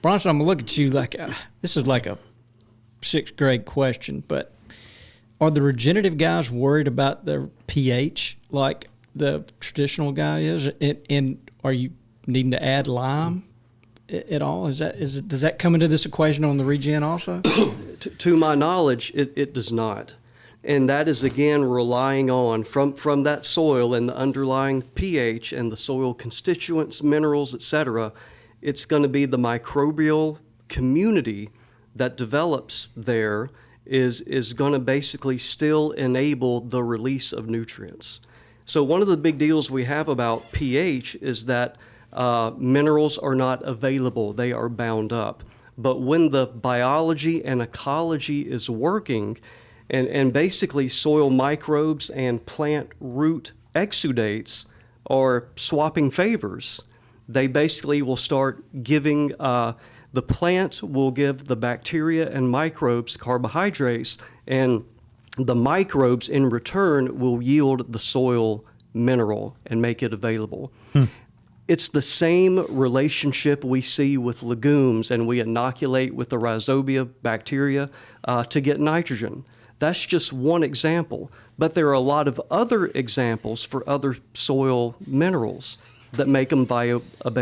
C: Bronson, I'm going to look at you like, this is like a 6th grade question, but are the regenerative guys worried about their pH like the traditional guy is? And are you needing to add lime at all? Does that come into this equation on the regen also?
H: To my knowledge, it does not. And that is, again, relying on from that soil and the underlying pH and the soil constituents, minerals, etc. It's going to be the microbial community that develops there is going to basically still enable the release of nutrients. So one of the big deals we have about pH is that minerals are not available. They are bound up. But when the biology and ecology is working, and basically soil microbes and plant root exudates are swapping favors, they basically will start giving, the plant will give the bacteria and microbes carbohydrates, and the microbes in return will yield the soil mineral and make it available. It's the same relationship we see with legumes, and we inoculate with the rhizobia bacteria to get nitrogen. That's just one example, but there are a lot of other examples for other soil minerals that make them bioavailable,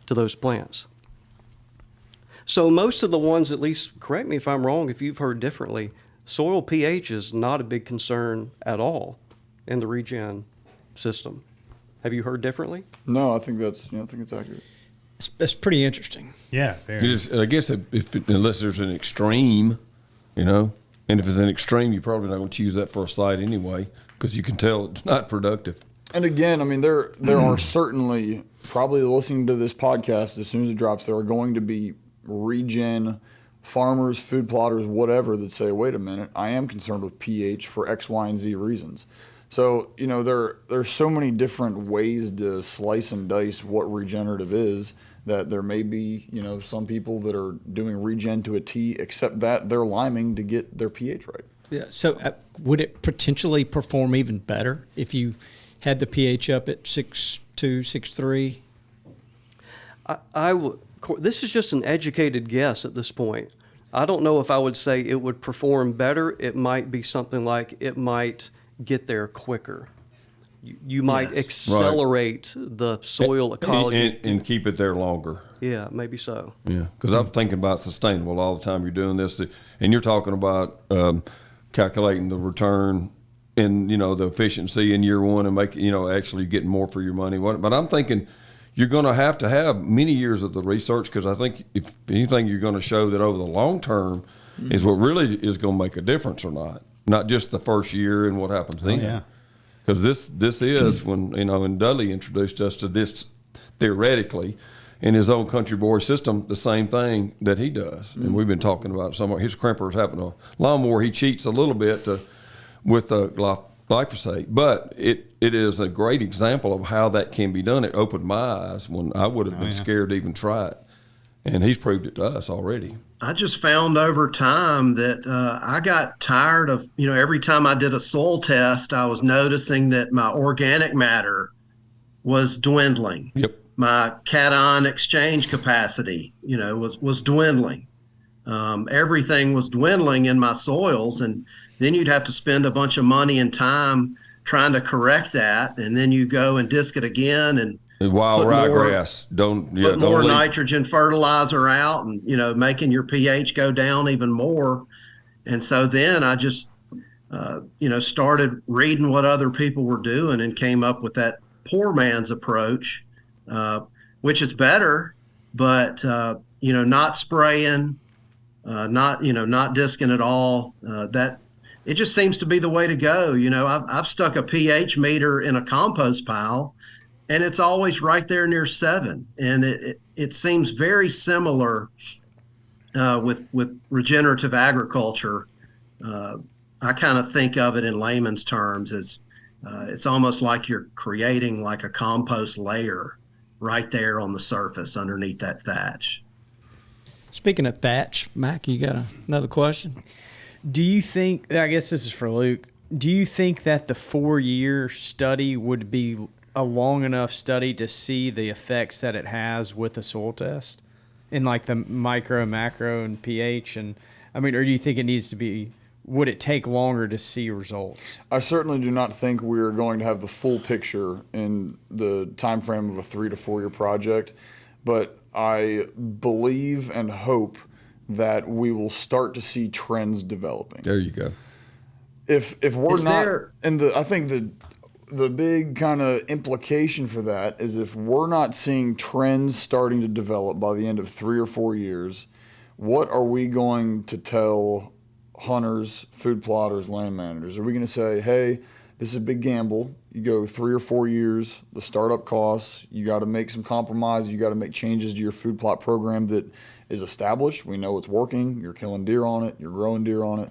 H: to those plants. So most of the ones, at least correct me if I'm wrong, if you've heard differently, soil pH is not a big concern at all in the regen system. Have you heard differently?
I: No, I think it's accurate.
C: That's pretty interesting.
D: Yeah, very.
E: I guess unless there's an extreme, and if it's an extreme, you're probably not going to choose that for a site anyway, because you can tell it's not productive.
I: And again, I mean, there are certainly, probably listening to this podcast as soon as it drops, there are going to be regen farmers, food plotters, whatever, that say, wait a minute, I am concerned with pH for X, Y, and Z reasons. So, there's so many different ways to slice and dice what regenerative is, that there may be, some people that are doing regen to a T, except that they're liming to get their pH right.
C: Yeah. So would it potentially perform even better if you had the pH up at 6.2, 6.3?
H: This is just an educated guess at this point. I don't know if I would say it would perform better. It might be something like it might get there quicker. You might accelerate the soil ecology.
E: And keep it there longer.
H: Yeah, maybe so.
E: Yeah, because I'm thinking about sustainable all the time. You're doing this, and you're talking about calculating the return and, the efficiency in year one and actually getting more for your money. But I'm thinking you're going to have many years of the research, because I think if anything, you're going to show that over the long term is what really is going to make a difference or not just the first year and what happens then.
D: Yeah.
E: Because this is when, and Dudley introduced us to this theoretically in his own country boy system, the same thing that he does. And we've been talking about some of his crimpers having a lawnmower. He cheats a little bit with glyphosate, but it is a great example of how that can be done. It opened my eyes when I would have been scared to even try it. And he's proved it to us already.
F: I just found over time that I got tired of, every time I did a soil test, I was noticing that my organic matter was dwindling.
E: Yep.
F: My cation exchange capacity, was dwindling. Everything was dwindling in my soils, and then you'd have to spend a bunch of money and time trying to correct that, and then you go and disc it again and
E: wild ryegrass.
F: Put more nitrogen fertilizer out, and making your pH go down even more. And so then I just started reading what other people were doing and came up with that poor man's approach, which is better, but not spraying, not disking at all. That it just seems to be the way to go. I've stuck a pH meter in a compost pile, and it's always right there near 7. And it seems very similar with regenerative agriculture. I kind of think of it in layman's terms as it's almost like you're creating like a compost layer right there on the surface underneath that thatch.
C: Speaking of thatch, Mac, you got another question?
B: Do you think, I guess this is for Luke, do you think that the 4-year study would be a long enough study to see the effects that it has with the soil test in like the micro, macro, and pH? And I mean, or do you think it needs to be would it take longer to see results?
I: I certainly do not think we're going to have the full picture in the time frame of a 3 to 4 year project, but I believe and hope that we will start to see trends developing.
E: There you go.
I: If we're
F: Is
I: not,
F: there-
I: and I think the big kind of implication for that is if we're not seeing trends starting to develop by the end of 3 or 4 years, what are we going to tell hunters, food plotters, land managers? Are we going to say, hey, this is a big gamble. You go 3 or 4 years, the startup costs, you got to make some compromise, you got to make changes to your food plot program that is established. We know it's working. You're killing deer on it. You're growing deer on it.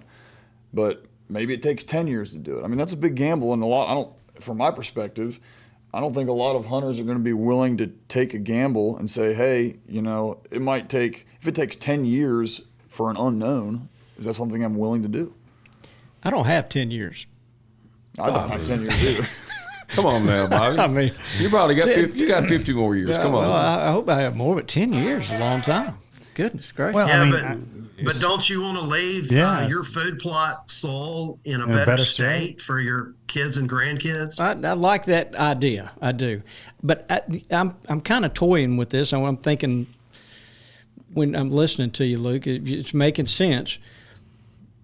I: But maybe it takes 10 years to do it. I mean, that's a big gamble, and from my perspective, I don't think a lot of hunters are going to be willing to take a gamble and say, hey, it might take, if it takes 10 years for an unknown, is that something I'm willing to do?
C: I don't have 10 years.
I: I don't have 10 years either.
E: Come on now, Bobby.
C: I mean,
E: you probably got 50, you got 50 more years. Come on.
C: Well, I hope I have more, but 10 years is a long time. Goodness gracious.
D: Well,
F: Yeah,
D: I mean,
F: but don't you want to leave
D: Yes.
F: your food plot soil in a
D: In a
F: better
D: better
F: state for your kids and grandkids?
C: I like that idea. I do, but I'm kind of toying with this. I'm thinking when I'm listening to you, Luke, it's making sense.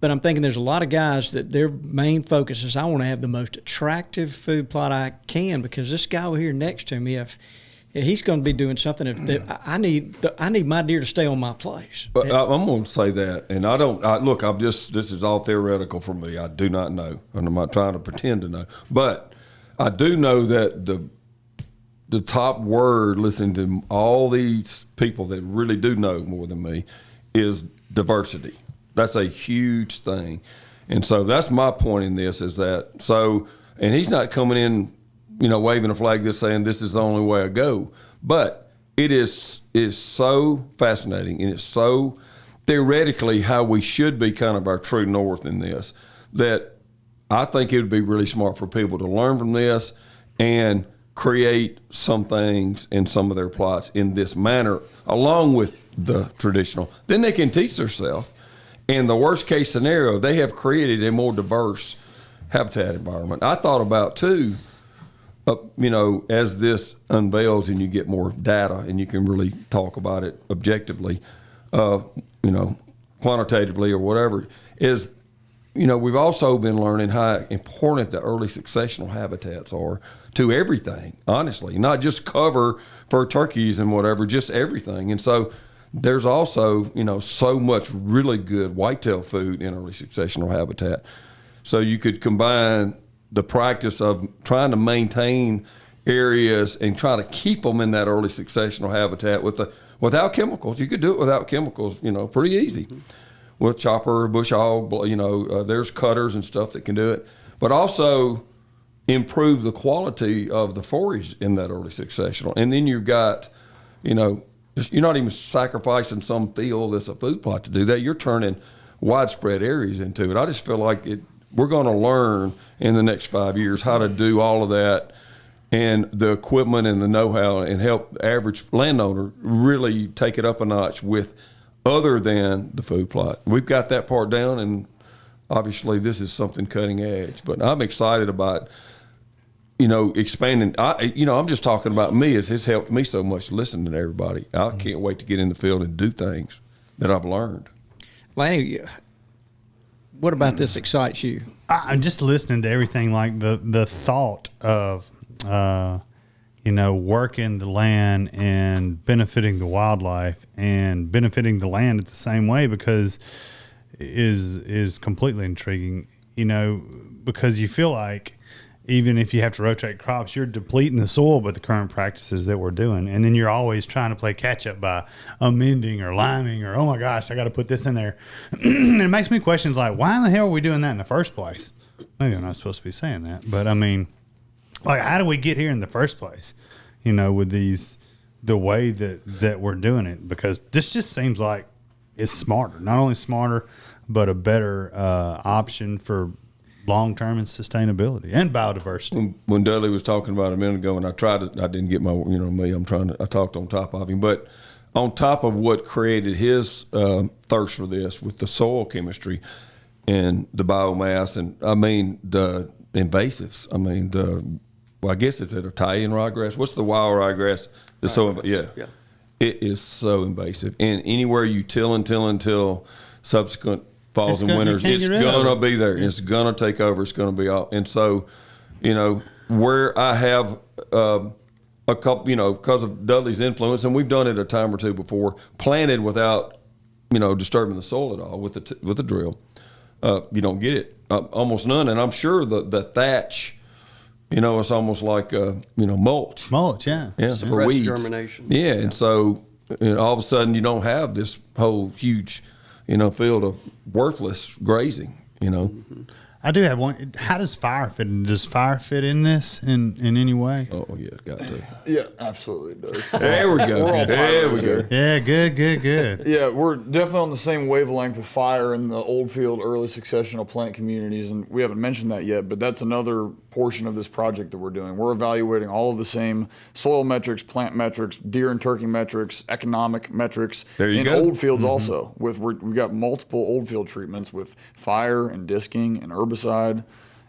C: But I'm thinking there's a lot of guys that their main focus is I want to have the most attractive food plot I can, because this guy over here next to me, if he's going to be doing something, I need my deer to stay on my place.
E: But I'm going to say that, and this is all theoretical for me. I do not know, and I'm not trying to pretend to know. But I do know that the top word, listening to all these people that really do know more than me, is diversity. That's a huge thing. And so that's my point in this is that, and he's not coming in, waving a flag that's saying this is the only way I go. But it is so fascinating, and it's so theoretically how we should be kind of our true north in this, that I think it would be really smart for people to learn from this and create some things in some of their plots in this manner, along with the traditional. Then they can teach themselves. In the worst case scenario, they have created a more diverse habitat environment. I thought about too, as this unveils and you get more data and you can really talk about it objectively, quantitatively or whatever, is, we've also been learning how important the early successional habitats are to everything, honestly, not just cover for turkeys and whatever, just everything. And so there's also, so much really good whitetail food in early successional habitat. So you could combine the practice of trying to maintain areas and try to keep them in that early successional habitat without chemicals. You could do it without chemicals, pretty easy. With chopper, bush hog, there's cutters and stuff that can do it. But also improve the quality of the forage in that early successional. And then you've got, you're not even sacrificing some field that's a food plot to do that. You're turning widespread areas into it. I just feel like we're going to learn in the next 5 years how to do all of that, and the equipment and the know-how, and help the average landowner really take it up a notch with other than the food plot. We've got that part down, and obviously this is something cutting edge. But I'm excited about expanding. I'm just talking about me. It's helped me so much listening to everybody. I can't wait to get in the field and do things that I've learned.
C: Lanny, what about this excites you?
D: I'm just listening to everything, like the thought of, working the land and benefiting the wildlife and benefiting the land at the same way, because is completely intriguing, because you feel like, even if you have to rotate crops, you're depleting the soil by the current practices that we're doing. And then you're always trying to play catch up by amending or liming or, oh my gosh, I got to put this in there. And it makes me questions like, why in the hell are we doing that in the first place? Maybe I'm not supposed to be saying that, but I mean, like, how do we get here in the first place? With the way that we're doing it, because this just seems like it's smarter, not only smarter, but a better option for long-term and sustainability and biodiversity.
E: When Dudley was talking about it a minute ago, and I didn't get my, I talked on top of him, but on top of what created his thirst for this with the soil chemistry, and the biomass, and I mean the invasives. I mean I guess it's an Italian ryegrass. What's the wild ryegrass? Yeah. It is so invasive, and anywhere you till until subsequent falls and winters, it's gonna be there. Yeah. It's gonna take over. It's gonna be all. And so, where I have a couple, because of Dudley's influence, and we've done it a time or two before, planted without, disturbing the soil at all with the drill. You don't get it, almost none. And I'm sure the thatch, it's almost like mulch.
D: Mulch, yeah.
E: Yeah, for weeds.
H: Germination.
E: Yeah, and so all of a sudden you don't have this whole huge, field of worthless grazing.
H: Mm-hmm.
D: I do have one. How does fire fit in? Does fire fit in this in any way?
E: Oh, yeah, got to.
I: Yeah, absolutely it does.
E: There we go. There we go.
D: Yeah, good.
I: Yeah, we're definitely on the same wavelength with fire in the old field early successional plant communities, and we haven't mentioned that yet, but that's another portion of this project that we're doing. We're evaluating all of the same soil metrics, plant metrics, deer and turkey metrics, economic metrics in old fields also. We've got multiple old field treatments with fire and disking and herbicide,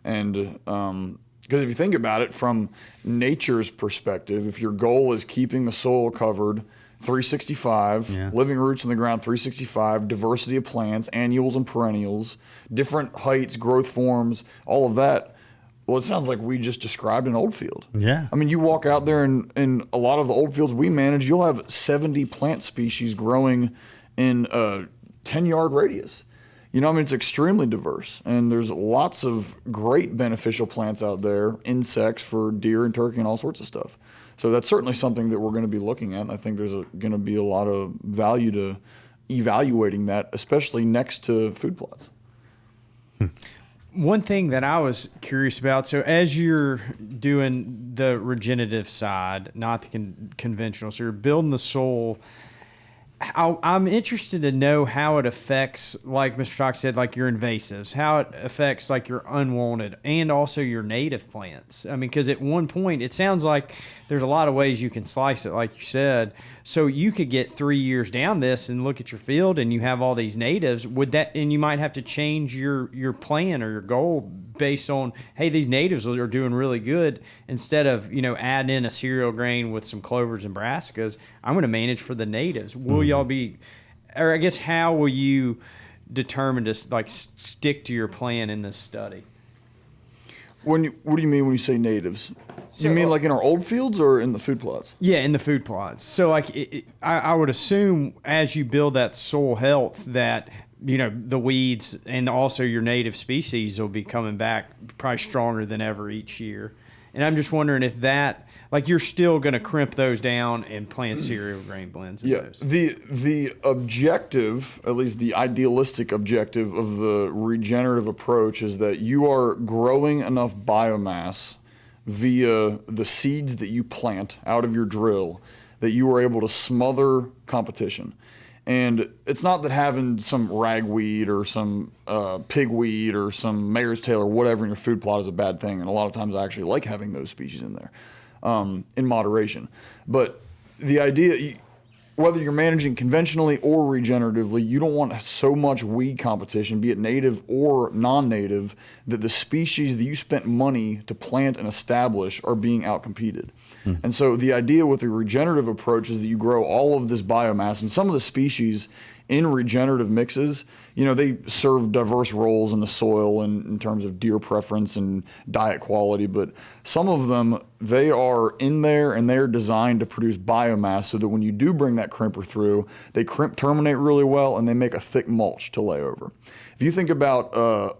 I: and because if you think about it from nature's perspective, if your goal is keeping the soil covered 365, living roots in the ground 365, diversity of plants, annuals and perennials, different heights, growth forms, all of that. Well, it sounds like we just described an old field.
D: Yeah.
I: I mean, you walk out there and in a lot of the old fields we manage, you'll have 70 plant species growing in a 10-yard radius. It's extremely diverse, and there's lots of great beneficial plants out there, insects for deer and turkey and all sorts of stuff. So that's certainly something that we're going to be looking at, and I think there's going to be a lot of value to evaluating that, especially next to food plots.
B: One thing that I was curious about, so as you're doing the regenerative side, not the conventional, so you're building the soil, I'm interested to know how it affects, like Mr. Stock said, like your invasives, how it affects like your unwanted and also your native plants. I mean, because at one point it sounds like there's a lot of ways you can slice it, like you said. So you could get 3 years down this and look at your field and you have all these natives. And you might have to change your plan or your goal based on, hey, these natives are doing really good. Instead of, adding in a cereal grain with some clovers and brassicas, I'm going to manage for the natives. Will y'all be, or I guess how will you determine to stick to your plan in this study?
I: What do you mean when you say natives? You mean like in our old fields or in the food plots?
B: Yeah, in the food plots. So I would assume as you build that soil health that, the weeds and also your native species will be coming back probably stronger than ever each year. And I'm just wondering if that, you're still going to crimp those down and plant cereal grain blends in those.
I: The objective, at least the idealistic objective of the regenerative approach is that you are growing enough biomass via the seeds that you plant out of your drill that you are able to smother competition. And it's not that having some ragweed or some pigweed or some mare's tail or whatever in your food plot is a bad thing. And a lot of times I actually like having those species in there in moderation. But the idea, whether you're managing conventionally or regeneratively, you don't want so much weed competition, be it native or non-native, that the species that you spent money to plant and establish are being outcompeted. And so the idea with the regenerative approach is that you grow all of this biomass, and some of the species in regenerative mixes, they serve diverse roles in the soil in terms of deer preference and diet quality, but some of them, they are in there and they're designed to produce biomass so that when you do bring that crimper through, they crimp terminate really well and they make a thick mulch to lay over. If you think about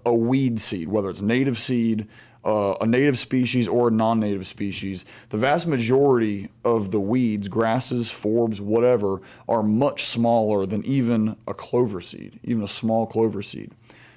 I: a weed seed, whether it's native seed, a native species or a non-native species, the vast majority of the weeds, grasses, forbs, whatever, are much smaller than even a clover seed, even a small clover seed.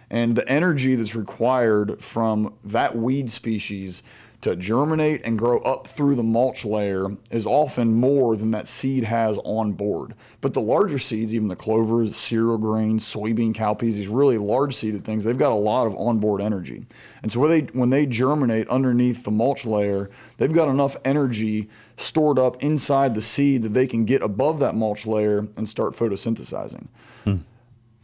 I: And the energy that's required from that weed species to germinate and grow up through the mulch layer is often more than that seed has on board. But the larger seeds, even the clovers, cereal grains, soybean cowpeas, these really large seeded things, they've got a lot of onboard energy. And so when they germinate underneath the mulch layer, they've got enough energy stored up inside the seed that they can get above that mulch layer and start photosynthesizing.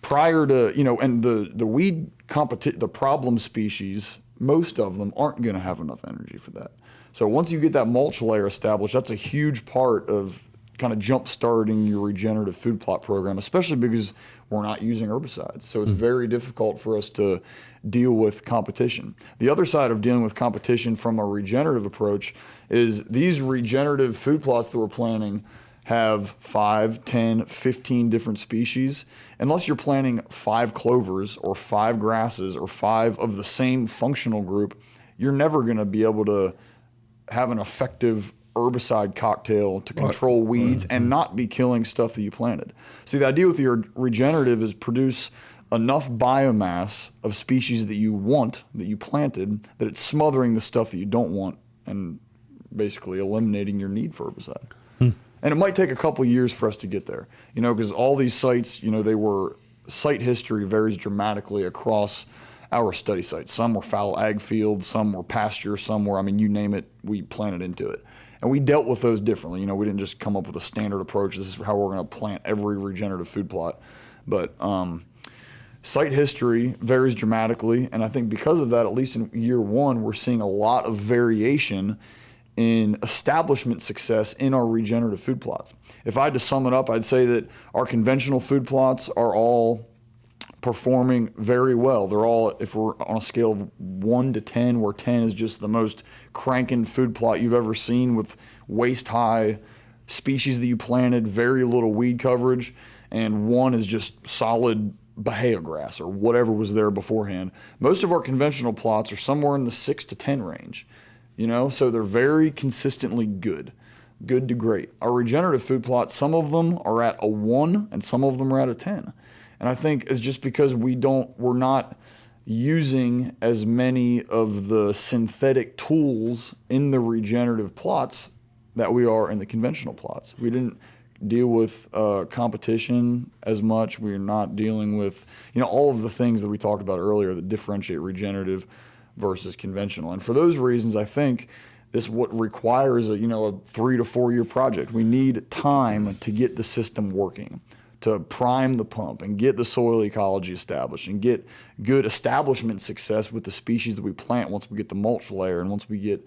I: prior to, and the weed the problem species, most of them aren't going to have enough energy for that. So once you get that mulch layer established, that's a huge part of kind of jump starting your regenerative food plot program, especially because we're not using herbicides. So it's very difficult for us to deal with competition. The other side of dealing with competition from a regenerative approach is these regenerative food plots that we're planting have 5, 10, 15 different species. Unless you're planting 5 clovers or 5 grasses or 5 of the same functional group, you're never going to be able to have an effective herbicide cocktail to control weeds and not be killing stuff that you planted. See, the idea with your regenerative is produce enough biomass of species that you want, that you planted, that it's smothering the stuff that you don't want and basically eliminating your need for herbicide. And it might take a couple years for us to get there, because all these sites, site history varies dramatically across our study sites. Some were fallow ag fields, some were pasture, some were, you name it, we planted into it. And we dealt with those differently. We didn't just come up with a standard approach. This is how we're going to plant every regenerative food plot. But site history varies dramatically. And I think because of that, at least in year 1, we're seeing a lot of variation in establishment success in our regenerative food plots. If I had to sum it up, I'd say that our conventional food plots are all performing very well. They're all, if we're on a scale of 1 to 10, where 10 is just the most cranking food plot you've ever seen with waist-high species that you planted, very little weed coverage, and 1 is just solid Bahia grass or whatever was there beforehand. Most of our conventional plots are somewhere in the 6 to 10 range, so they're very consistently good to great. Our regenerative food plots, some of them are at a 1 and some of them are at a 10. And I think it's just because we're not using as many of the synthetic tools in the regenerative plots that we are in the conventional plots. We didn't deal with competition as much. We're not dealing with, all of the things that we talked about earlier that differentiate regenerative versus conventional. And for those reasons, I think this what requires a 3 to 4 year project. We need time to get the system working, to prime the pump and get the soil ecology established and get good establishment success with the species that we plant once we get the mulch layer and once we get,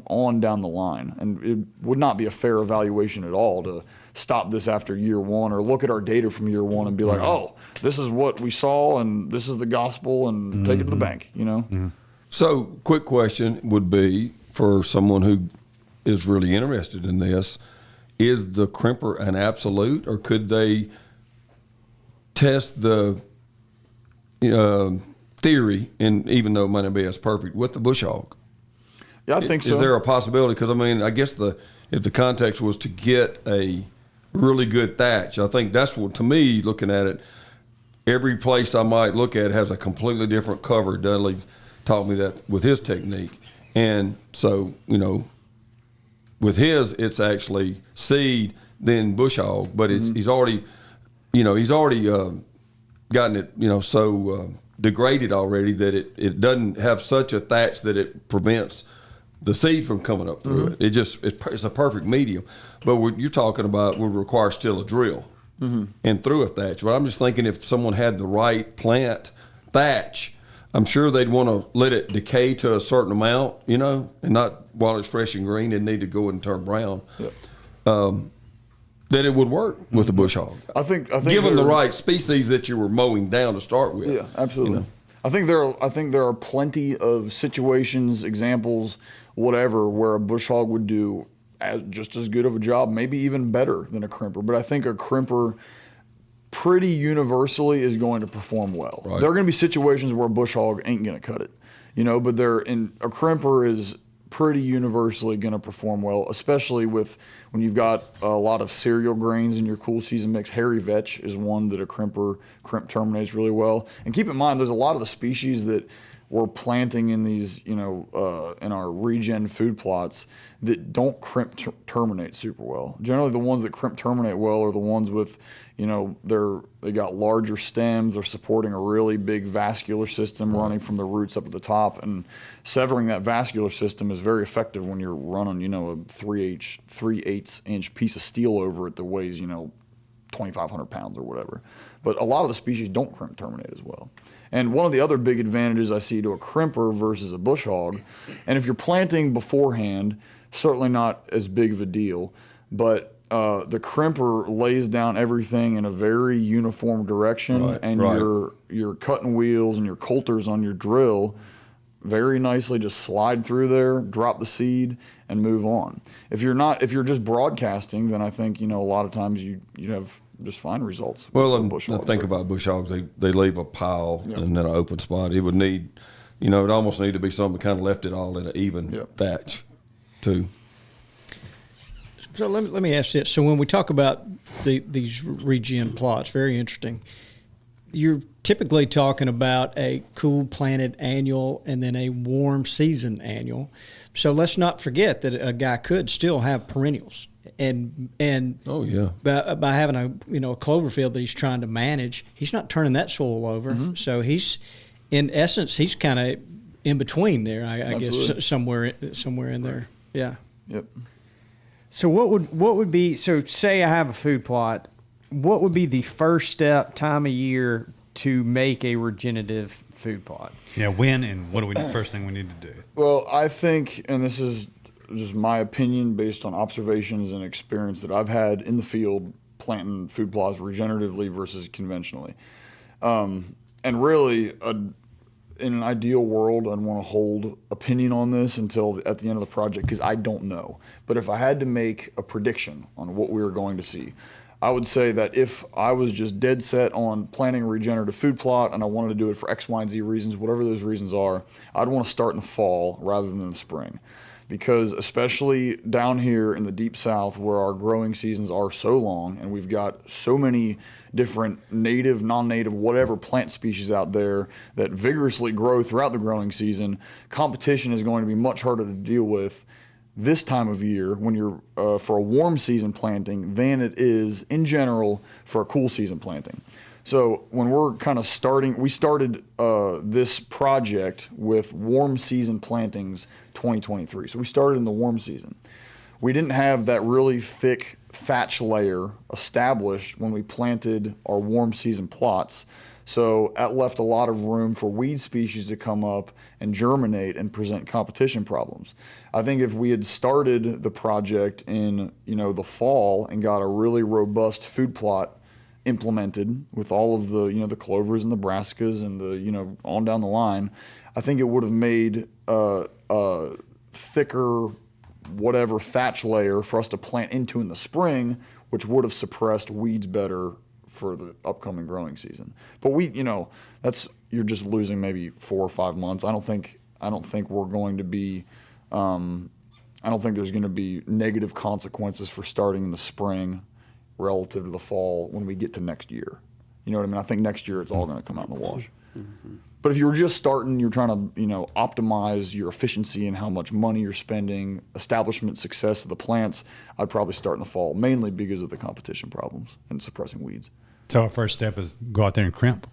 I: on down the line. And it would not be a fair evaluation at all to stop this after year 1 or look at our data from year 1 and be like, oh, this is what we saw and this is the gospel and take it to the bank,
E: So quick question would be for someone who is really interested in this, is the crimper an absolute, or could they test the theory, and even though it might not be as perfect, with the bush hog?
I: Yeah, I think so.
E: Is there a possibility? Because I guess if the context was to get a really good thatch, I think that's what, to me, looking at it, every place I might look at has a completely different cover. Dudley taught me that with his technique, and so with his, it's actually seed, then bush hog, but he's already gotten it, so degraded already that it doesn't have such a thatch that it prevents the seed from coming up through it. It's a perfect medium. But what you're talking about would require still a drill and through a thatch. But I'm just thinking if someone had the right plant thatch, I'm sure they'd want to let it decay to a certain amount, and not while it's fresh and green and need to go and turn brown. Yep. That it would work with the bush hog.
I: I think
E: given the right species that you were mowing down to start with.
I: Yeah, absolutely. I think there are plenty of situations, examples, whatever, where a bush hog would do just as good of a job, maybe even better than a crimper. But I think a crimper pretty universally is going to perform well. Right. There are going to be situations where a bush hog ain't going to cut it, but a crimper is pretty universally going to perform well, especially when you've got a lot of cereal grains in your cool season mix. Hairy vetch is one that a crimp terminates really well. And keep in mind, there's a lot of the species that we're planting in these, in our regen food plots that don't crimp terminate super well. Generally, the ones that crimp terminate well are the ones with, they got larger stems. They're supporting a really big vascular system running from the roots up at the top, and severing that vascular system is very effective when you're running, a 3/8 inch piece of steel over it that weighs, 2,500 pounds or whatever. but a lot of the species don't crimp terminate as well. And one of the other big advantages I see to a crimper versus a bush hog, and if you're planting beforehand, certainly not as big of a deal, but the crimper lays down everything in a very uniform direction, and your cutting wheels and your coulters on your drill very nicely just slide through there, drop the seed, and move on. If you're just broadcasting, then I think, a lot of times you have just fine results.
E: Well, think about bush hogs. They leave a pile and then an open spot. It would need, it almost need to be something that kind of left it all in an even thatch, too.
C: So let me ask this. So when we talk about these regen plots, very interesting. You're typically talking about a cool planted annual and then a warm season annual. So let's not forget that a guy could still have perennials. And by having a clover field that he's trying to manage, he's not turning that soil over. Mm-hmm. So he's, in essence, he's kind of in between there. I guess somewhere in there. Yeah.
I: Yep.
B: So what would be, so say I have a food plot, what would be the first step, time of year, to make a regenerative food plot?
D: Yeah, when and what do we first thing we need to do?
I: Well, I think, and this is just my opinion based on observations and experience that I've had in the field planting food plots regeneratively versus conventionally. And really, in an ideal world, I'd want to hold opinion on this until at the end of the project because I don't know. But if I had to make a prediction on what we were going to see, I would say that if I was just dead set on planting a regenerative food plot and I wanted to do it for X, Y, and Z reasons, whatever those reasons are, I'd want to start in the fall rather than the spring. Because especially down here in the deep south where our growing seasons are so long and we've got so many different native, non-native, whatever plant species out there that vigorously grow throughout the growing season, competition is going to be much harder to deal with this time of year when you're for a warm season planting than it is in general for a cool season planting. So when we're kind of we started this project with warm season plantings 2023. So we started in the warm season. We didn't have that really thick thatch layer established when we planted our warm season plots. So that left a lot of room for weed species to come up and germinate and present competition problems. I think if we had started the project in, the fall and got a really robust food plot implemented with all of the, the clovers and the brassicas and the, on down the line, I think it would have made a thicker whatever thatch layer for us to plant into in the spring, which would have suppressed weeds better for the upcoming growing season. But you're just losing maybe 4 or 5 months. I don't think we're going to be, I don't think there's going to be negative consequences for starting in the spring relative to the fall when we get to next year. You know what I mean? I think next year it's all going to come out in the wash. Mm-hmm. But if you were just starting, you're trying to, optimize your efficiency and how much money you're spending, establishment success of the plants, I'd probably start in the fall, mainly because of the competition problems and suppressing weeds.
D: So our first step is go out there and crimp.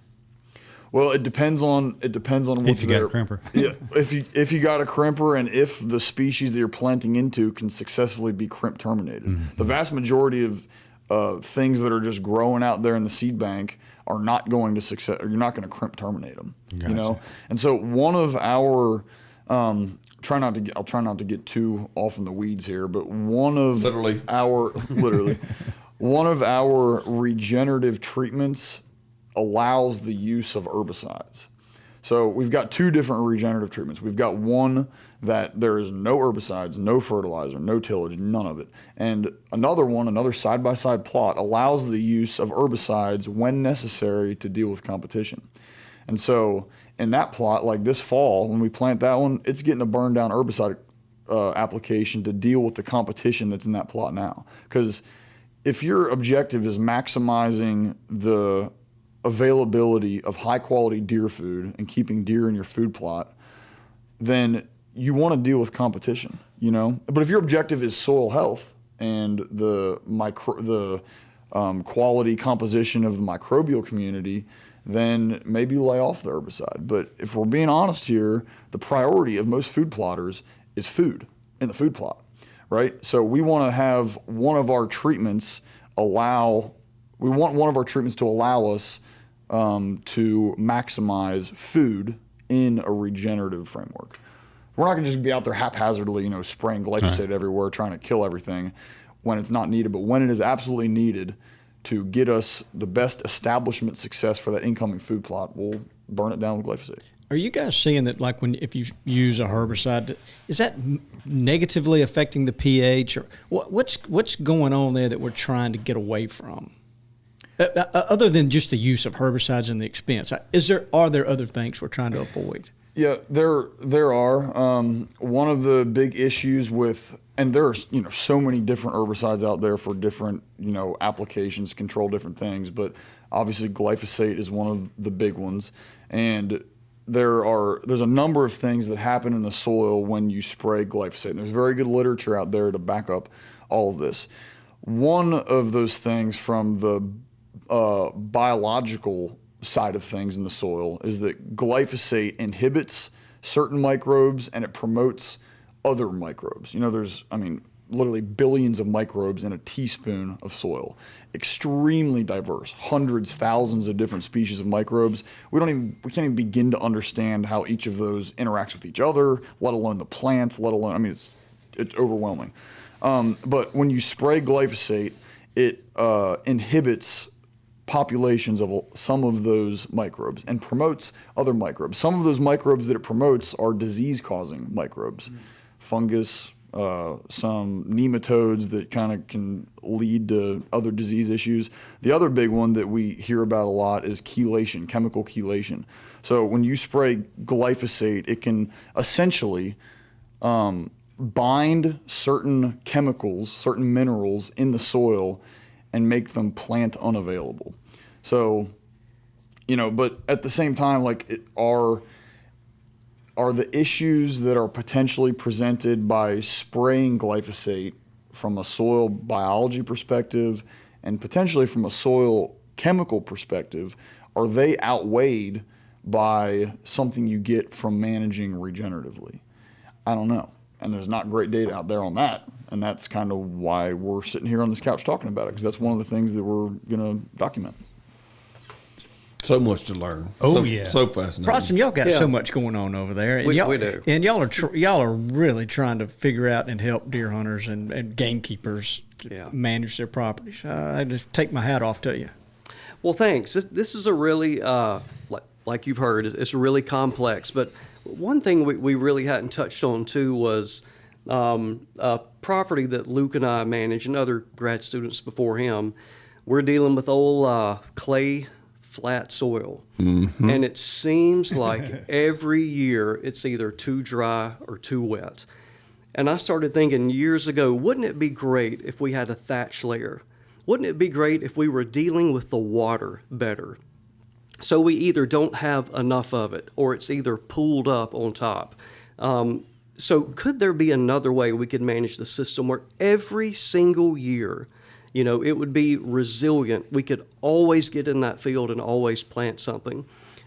I: Well, it depends on what's
D: if you got a crimper.
I: Yeah, if you got a crimper and if the species that you're planting into can successfully be crimp terminated. Mm-hmm. The vast majority of things that are just growing out there in the seed bank are not going to success. Or you're not going to crimp terminate them. Gotcha. And so one of our I'll try not to get too off in the weeds here, but one of our regenerative treatments allows the use of herbicides. So we've got 2 different regenerative treatments. We've got one that there is no herbicides, no fertilizer, no tillage, none of it. And another side-by-side plot allows the use of herbicides when necessary to deal with competition. And so in that plot, like this fall, when we plant that one, it's getting a burn down herbicide application to deal with the competition that's in that plot now. Because if your objective is maximizing the availability of high quality deer food and keeping deer in your food plot, then you want to deal with competition, But if your objective is soil health and the quality composition of the microbial community, then maybe lay off the herbicide. But if we're being honest here, the priority of most food plotters is food in the food plot, right? So we want to have one of our treatments to allow us to maximize food in a regenerative framework. We're not going to just be out there haphazardly, spraying glyphosate everywhere, trying to kill everything when it's not needed. But when it is absolutely needed to get us the best establishment success for that incoming food plot, we'll burn it down with glyphosate.
C: Are you guys seeing that, like if you use a herbicide, is that negatively affecting the pH, or what's going on there that we're trying to get away from? Other than just the use of herbicides and the expense, are there other things we're trying to avoid?
I: Yeah, there are. One of the big issues with, and there's so many different herbicides out there for different applications, control different things, but obviously glyphosate is one of the big ones, and there's a number of things that happen in the soil when you spray glyphosate. And there's very good literature out there to back up all of this. One of those things from the biological side of things in the soil is that glyphosate inhibits certain microbes and it promotes other microbes. There's, literally billions of microbes in a teaspoon of soil. Extremely diverse, hundreds, thousands of different species of microbes. We can't even begin to understand how each of those interacts with each other, let alone the plants, it's overwhelming. But when you spray glyphosate, it inhibits populations of some of those microbes and promotes other microbes. Some of those microbes that it promotes are disease-causing microbes, fungus, some nematodes that kind of can lead to other disease issues. The other big one that we hear about a lot is chelation, chemical chelation. So when you spray glyphosate, it can essentially bind certain chemicals, certain minerals in the soil and make them plant unavailable. So, but at the same time, are the issues that are potentially presented by spraying glyphosate from a soil biology perspective and potentially from a soil chemical perspective, are they outweighed by something you get from managing regeneratively? I don't know. And there's not great data out there on that. And that's kind of why we're sitting here on this couch talking about it, because that's one of the things that we're going to document.
E: So much to learn. So fascinating.
C: Bronson, y'all got so much going on over there, and
H: we do.
C: And y'all are really trying to figure out and help deer hunters and gamekeepers manage their properties. I just take my hat off to you.
H: Well, thanks. This is a really, like you've heard, it's really complex. But one thing we really hadn't touched on too was a property that Luke and I manage, and other grad students before him. We're dealing with old clay flat soil. Mm-hmm. And it seems like every year it's either too dry or too wet. And I started thinking years ago, wouldn't it be great if we had a thatch layer? Wouldn't it be great if we were dealing with the water better? So we either don't have enough of it or it's either pooled up on top. So could there be another way we could manage the system where every single year it would be resilient. We could always get in that field and always plant something.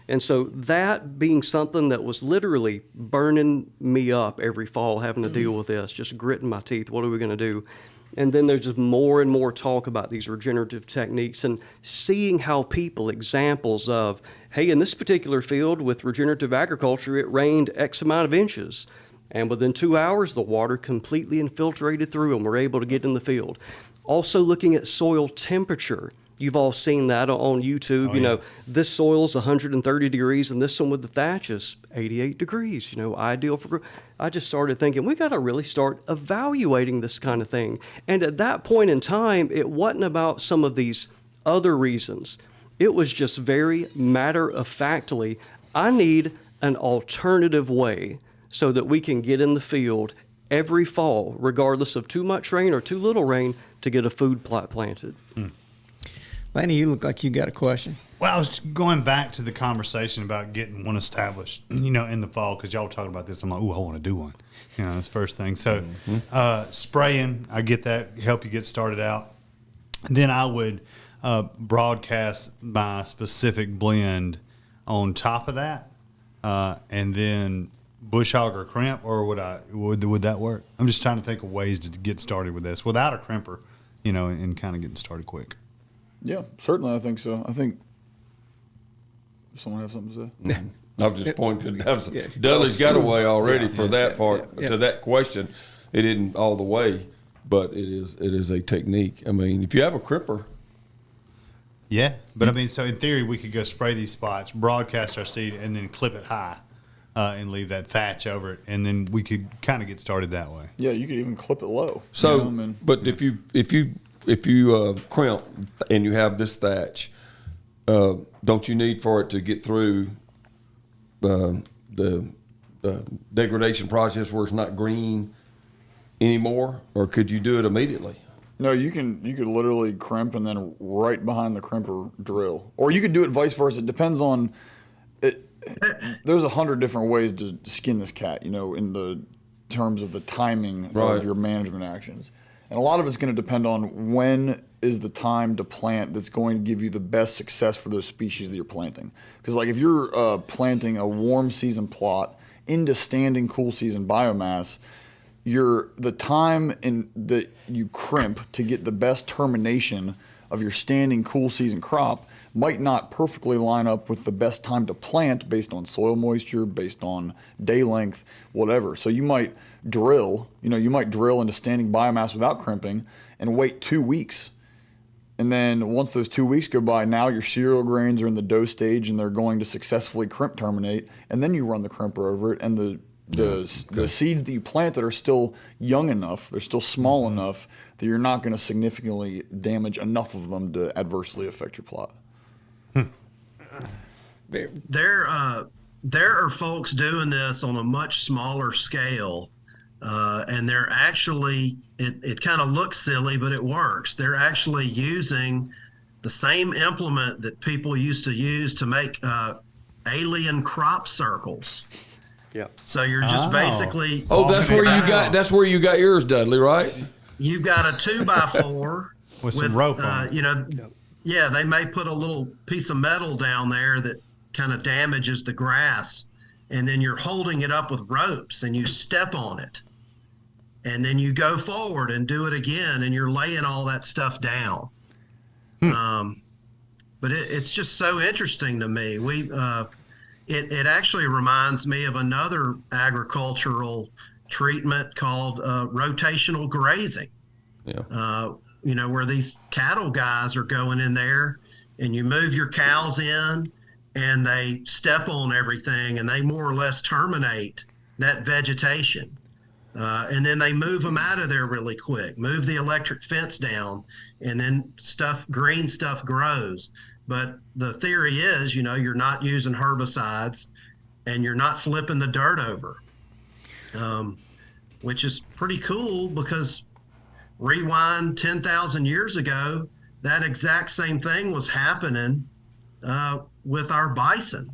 H: And so that being something that was literally burning me up every fall, having to deal with this, just gritting my teeth, what are we going to do? And then there's just more and more talk about these regenerative techniques and seeing how examples of, hey, in this particular field with regenerative agriculture, it rained X amount of inches. And within 2 hours, the water completely infiltrated through and we're able to get in the field. Also looking at soil temperature. You've all seen that on YouTube. This soil's 130 degrees and this one with the thatch is 88 degrees, ideal for. I just started thinking, we got to really start evaluating this kind of thing. And at that point in time, it wasn't about some of these other reasons. It was just very matter-of-factly, I need an alternative way so that we can get in the field every fall, regardless of too much rain or too little rain, to get a food plot planted.
C: Lanny, you look like you got a question.
D: Well, I was going back to the conversation about getting one established, in the fall, because y'all were talking about this. I'm like, I want to do one. That's the first thing. So spraying, I get that, help you get started out. Then I would broadcast my specific blend on top of that, and then bush hog or crimp, or would that work? I'm just trying to think of ways to get started with this without a crimper, and kind of getting started quick.
I: Yeah, certainly I think so. I think Someone have something to say?
E: I was just pointing. Dudley's got away already for that part. To that question, it isn't all the way, but it is a technique. I mean, if you have a crimper.
D: Yeah, but I mean, so in theory, we could go spray these spots, broadcast our seed, and then clip it high, and leave that thatch over it, and then we could kind of get started that way.
I: Yeah, you could even clip it low.
E: So, but if you crimp and you have this thatch, don't you need for it to get through the degradation process where it's not green anymore, or could you do it immediately?
I: No, you could literally crimp and then right behind the crimper drill, or you could do it vice versa. It depends on it. There's 100 different ways to skin this cat, in the terms of the timing of your management actions, and a lot of it's going to depend on when is the time to plant that's going to give you the best success for those species that you're planting. Because like if you're planting a warm season plot into standing cool season biomass, the time that you crimp to get the best termination of your standing cool season crop might not perfectly line up with the best time to plant based on soil moisture, based on day length, whatever. So you might drill into standing biomass without crimping and wait 2 weeks. And then once those 2 weeks go by, now your cereal grains are in the dough stage and they're going to successfully crimp terminate. And then you run the crimper over it, and the seeds that you planted are still young enough, they're still small enough that you're not going to significantly damage enough of them to adversely affect your plot.
F: There are folks doing this on a much smaller scale, and they're actually, it kind of looks silly, but it works. They're actually using the same implement that people used to use to make alien crop circles.
H: Yeah.
F: So you're just basically.
E: Oh, that's where you got yours, Dudley, right?
F: You've got a 2x4
D: with some rope on it.
F: Yeah, they may put a little piece of metal down there that kind of damages the grass, and then you're holding it up with ropes and you step on it, and then you go forward and do it again, and you're laying all that stuff down. But it's just so interesting to me. It actually reminds me of another agricultural treatment called rotational grazing. Yeah. Where these cattle guys are going in there and you move your cows in and they step on everything and they more or less terminate that vegetation. And then they move them out of there really quick, move the electric fence down, and then green stuff grows. But the theory is, you're not using herbicides and you're not flipping the dirt over, which is pretty cool because rewind 10,000 years ago, that exact same thing was happening with our bison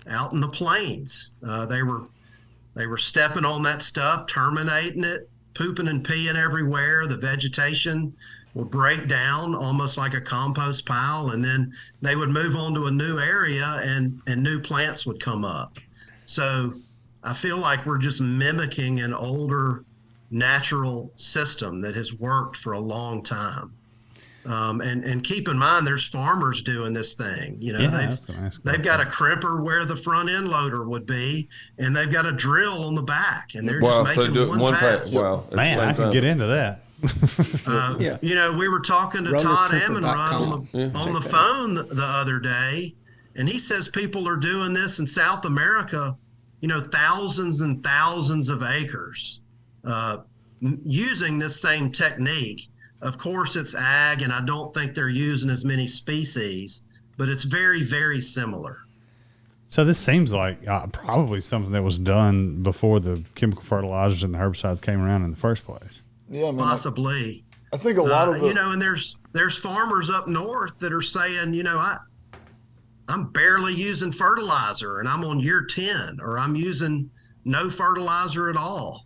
F: out in the plains. They were stepping on that stuff, terminating it, pooping and peeing everywhere. The vegetation would break down almost like a compost pile, and then they would move on to a new area and new plants would come up. So I feel like we're just mimicking an older natural system that has worked for a long time. And keep in mind, there's farmers doing this thing. They've got a crimper where the front end loader would be, and they've got a drill on the back, and they're just making one pass.
E: Wow,
D: man, I can get into that.
F: We were talking to Todd Ammonrod on the phone the other day, and he says people are doing this in South America, thousands and thousands of acres, using this same technique. Of course, it's ag, and I don't think they're using as many species, but it's very, very similar.
D: So this seems like probably something that was done before the chemical fertilizers and the herbicides came around in the first place.
I: Yeah, man,
F: possibly.
I: I think a lot of the...
F: and there's farmers up north that are saying, I'm barely using fertilizer, and I'm on year 10, or I'm using no fertilizer at all,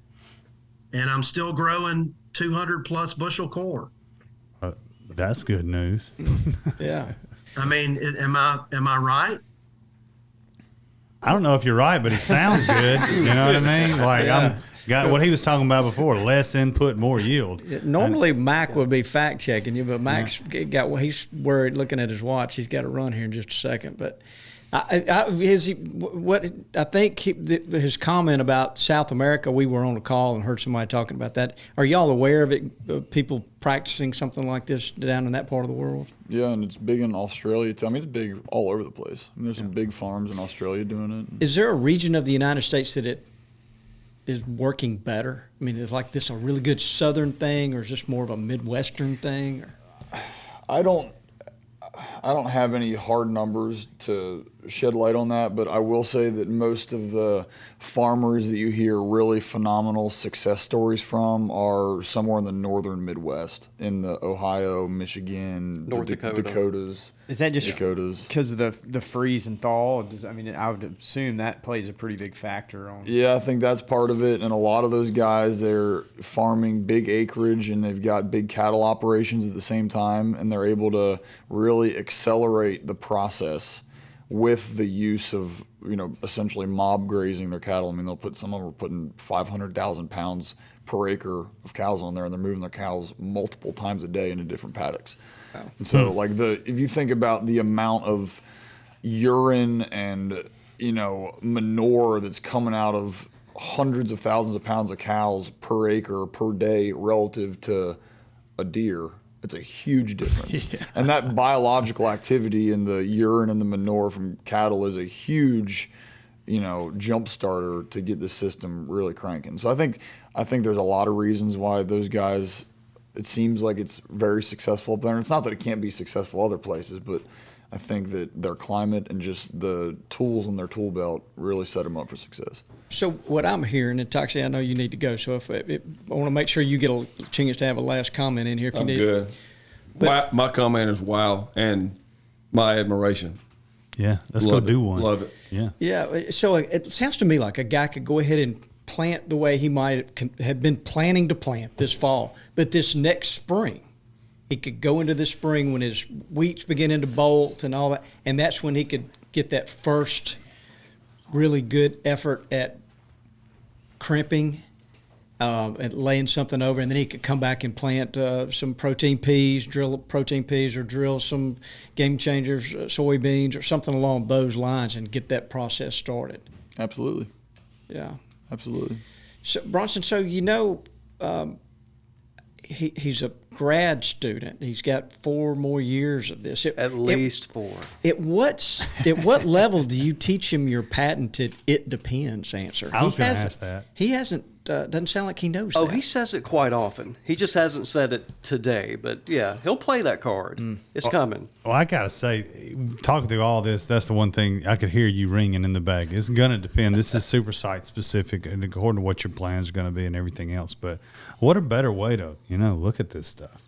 F: and I'm still growing 200 plus bushel corn.
D: That's good news.
C: Yeah.
F: I mean, am I right?
D: I don't know if you're right, but it sounds good. You know what I mean? Like got what he was talking about before: less input, more yield.
C: Normally, Mac would be fact checking you, but Mac's he's worried looking at his watch. He's got to run here in just a second. But I think his comment about South America, we were on a call and heard somebody talking about that. Are y'all aware of it, people practicing something like this down in that part of the world?
I: Yeah, and it's big in Australia too. I mean, it's big all over the place. I mean, there's some big farms in Australia doing it.
C: Is there a region of the United States that it is working better? I mean, is like this a really good Southern thing, or is this more of a Midwestern thing?
I: I don't have any hard numbers to shed light on that, but I will say that most of the farmers that you hear really phenomenal success stories from are somewhere in the northern Midwest, in the Ohio, Michigan,
H: North Dakota.
I: Dakotas.
B: Is that just
I: Dakotas.
B: because of the freeze and thaw? I would assume that plays a pretty big factor on.
I: Yeah, I think that's part of it. And a lot of those guys, they're farming big acreage and they've got big cattle operations at the same time, and they're able to really accelerate the process with the use of, essentially mob grazing their cattle. I mean, some of them are putting 500,000 pounds per acre of cows on there, and they're moving their cows multiple times a day into different paddocks. Wow. And so, if you think about the amount of urine and manure that's coming out of hundreds of thousands of pounds of cows per acre per day relative to a deer, it's a huge difference. Yeah. And that biological activity in the urine and the manure from cattle is a huge, jump starter to get the system really cranking. So I think there's a lot of reasons why those guys, it seems like it's very successful up there. And it's not that it can't be successful other places, but I think that their climate and just the tools in their tool belt really set them up for success.
C: So what I'm hearing, and Toxie, I know you need to go, so I want to make sure you get a chance to have a last comment in here if you need.
E: Good. But my comment is wow, and my admiration.
D: Yeah, let's go do one.
E: Love it.
D: Yeah.
C: Yeah, so it sounds to me like a guy could go ahead and plant the way he might have been planning to plant this fall, but this next spring, he could go into this spring when his wheat's beginning to bolt and all that, and that's when he could get that first really good effort at crimping and laying something over, and then he could come back and plant some protein peas, drill protein peas, or drill some game changers, soybeans, or something along those lines, and get that process started.
I: Absolutely.
C: Yeah.
I: Absolutely.
C: So Bronson, he's a grad student. He's got 4 more years of this.
H: At least 4.
C: At what level do you teach him your patented "it depends" answer?
D: I was going to ask that.
C: He hasn't. Doesn't sound like he knows.
H: Oh,
C: that.
H: he says it quite often. He just hasn't said it today. But yeah, he'll play that card. It's coming.
D: Well, I got to say, talking through all this, that's the one thing I could hear you ringing in the back. It's going to depend. This is super site specific and according to what your plans are going to be and everything else. But what a better way to, look at this stuff.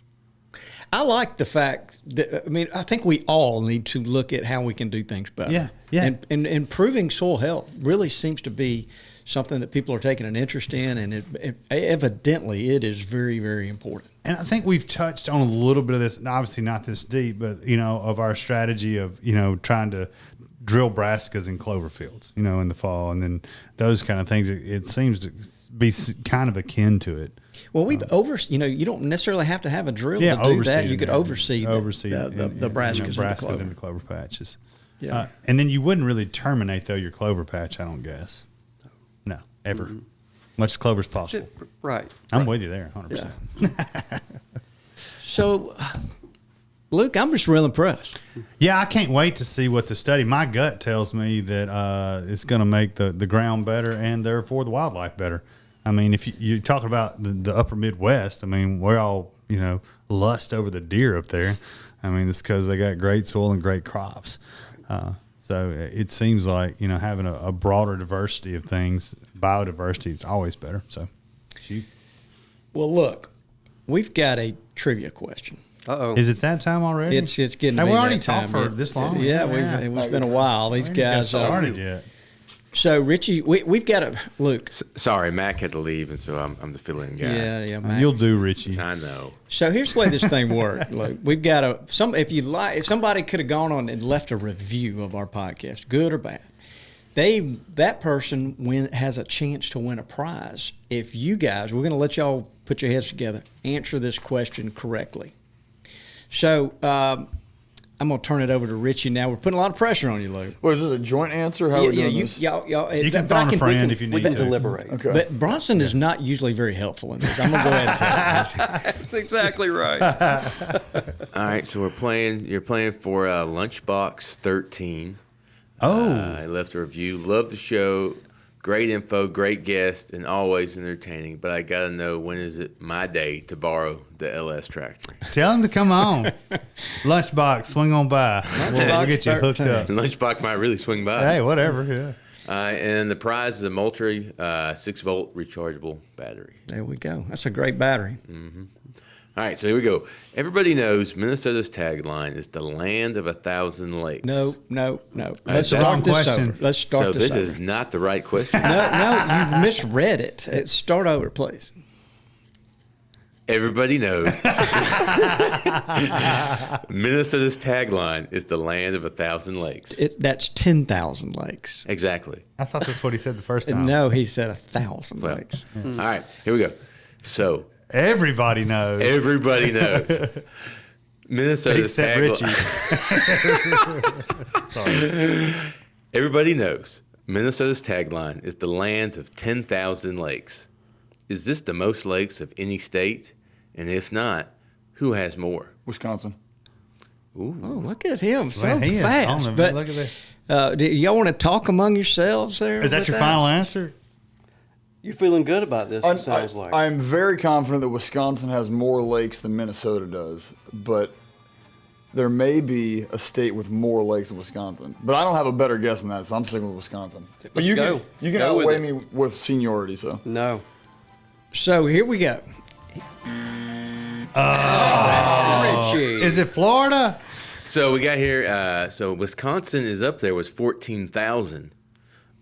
C: I like the fact that, I think we all need to look at how we can do things better.
D: Yeah.
C: And improving soil health really seems to be something that people are taking an interest in, and evidently it is very, very important.
D: And I think we've touched on a little bit of this, obviously not this deep, but, of our strategy of, trying to drill brassicas in clover fields, in the fall, and then those kind of things. It seems to be kind of akin to it.
C: Well, we've you don't necessarily have to have a drill to do that. You could oversee the brassicas
D: in the clover patches.
C: Yeah.
D: And then you wouldn't really terminate, though, your clover patch, I don't guess. No, ever. Much as clover as possible.
H: Right.
D: I'm with you there, 100%.
C: Yeah. So, Luke, I'm just real impressed.
D: Yeah, I can't wait to see what the study. My gut tells me that it's going to make the ground better and therefore the wildlife better. I mean, if you're talking about the upper Midwest, we're all, lust over the deer up there. It's because they got great soil and great crops. So it seems like, having a broader diversity of things, biodiversity is always better. So, shoot.
C: Well, look, we've got a trivia question.
H: Uh-oh.
D: Is it that time already?
C: It's getting to
D: we
C: be
D: already
C: that time.
D: talked for this long?
C: Yeah, it's been a while. These guys
D: started yet.
C: So, Richie, we've got a Luke.
G: Sorry, Mac had to leave, and so I'm the fill-in guy.
C: Yeah, Mac.
D: You'll do, Richie.
G: I know.
C: So here's the way this thing worked. Luke, we've got if somebody could have gone on and left a review of our podcast, good or bad, that person has a chance to win a prize. If you guys, we're going to let y'all put your heads together, answer this question correctly. So I'm going to turn it over to Richie now. We're putting a lot of pressure on you, Luke.
I: What is this, a joint answer? How are we doing this?
C: Y'all,
D: You can
C: but I
D: phone a friend if you
H: We
D: need
H: can
D: to.
H: deliberate.
I: Okay.
C: But Bronson is not usually very helpful in this. I'm going to go ahead and tell you.
H: That's exactly right.
G: All right, so you're playing for Lunchbox 13.
D: Oh.
G: I left a review. Love the show. Great info, great guest, and always entertaining. But I got to know, when is it my day to borrow the LS tractor?
D: Tell him to come on. Lunchbox, swing on by. We'll get you hooked up.
G: Lunchbox might really swing by.
D: Hey, whatever. Yeah.
G: And the prize is a Moultrie 6-volt rechargeable battery.
C: There we go. That's a great battery.
G: All right, so here we go. Everybody knows Minnesota's tagline is the land of 1,000 lakes.
C: No.
G: Let's
C: Let's
G: start
C: start this
D: question.
C: over. Let's start
G: So
C: this
G: this
C: over.
G: is not the right question.
C: No, you misread it. Start over, please.
G: Everybody knows Minnesota's tagline is the land of 1,000 lakes.
C: That's 10,000 lakes.
G: Exactly.
D: I thought that's what he said the first time.
C: No, he said 1,000
G: Well,
C: lakes.
G: All right, here we go. So
D: Everybody knows.
G: everybody knows Minnesota's
D: Except Richie.
G: tagline. Everybody knows Minnesota's tagline is the land of 10,000 lakes. Is this the most lakes of any state? And if not, who has more?
I: Wisconsin.
C: Oh, look at him. So
D: Man, he is
C: fast.
D: on them.
C: But
D: Look at that.
C: do y'all want to talk among yourselves there?
D: Is that
C: with
D: your final answer?
H: You're feeling good about this, it sounds like.
I: I'm very confident that Wisconsin has more lakes than Minnesota does, but there may be a state with more lakes than Wisconsin. But I don't have a better guess than that, so I'm sticking with Wisconsin. But
H: Let's
I: you
H: go.
I: can
H: Go with
I: outweigh
H: it.
I: me with seniority, so.
H: No.
C: So here we go.
H: Richie.
D: Is it Florida?
G: So we got here. So Wisconsin is up there with 14,000,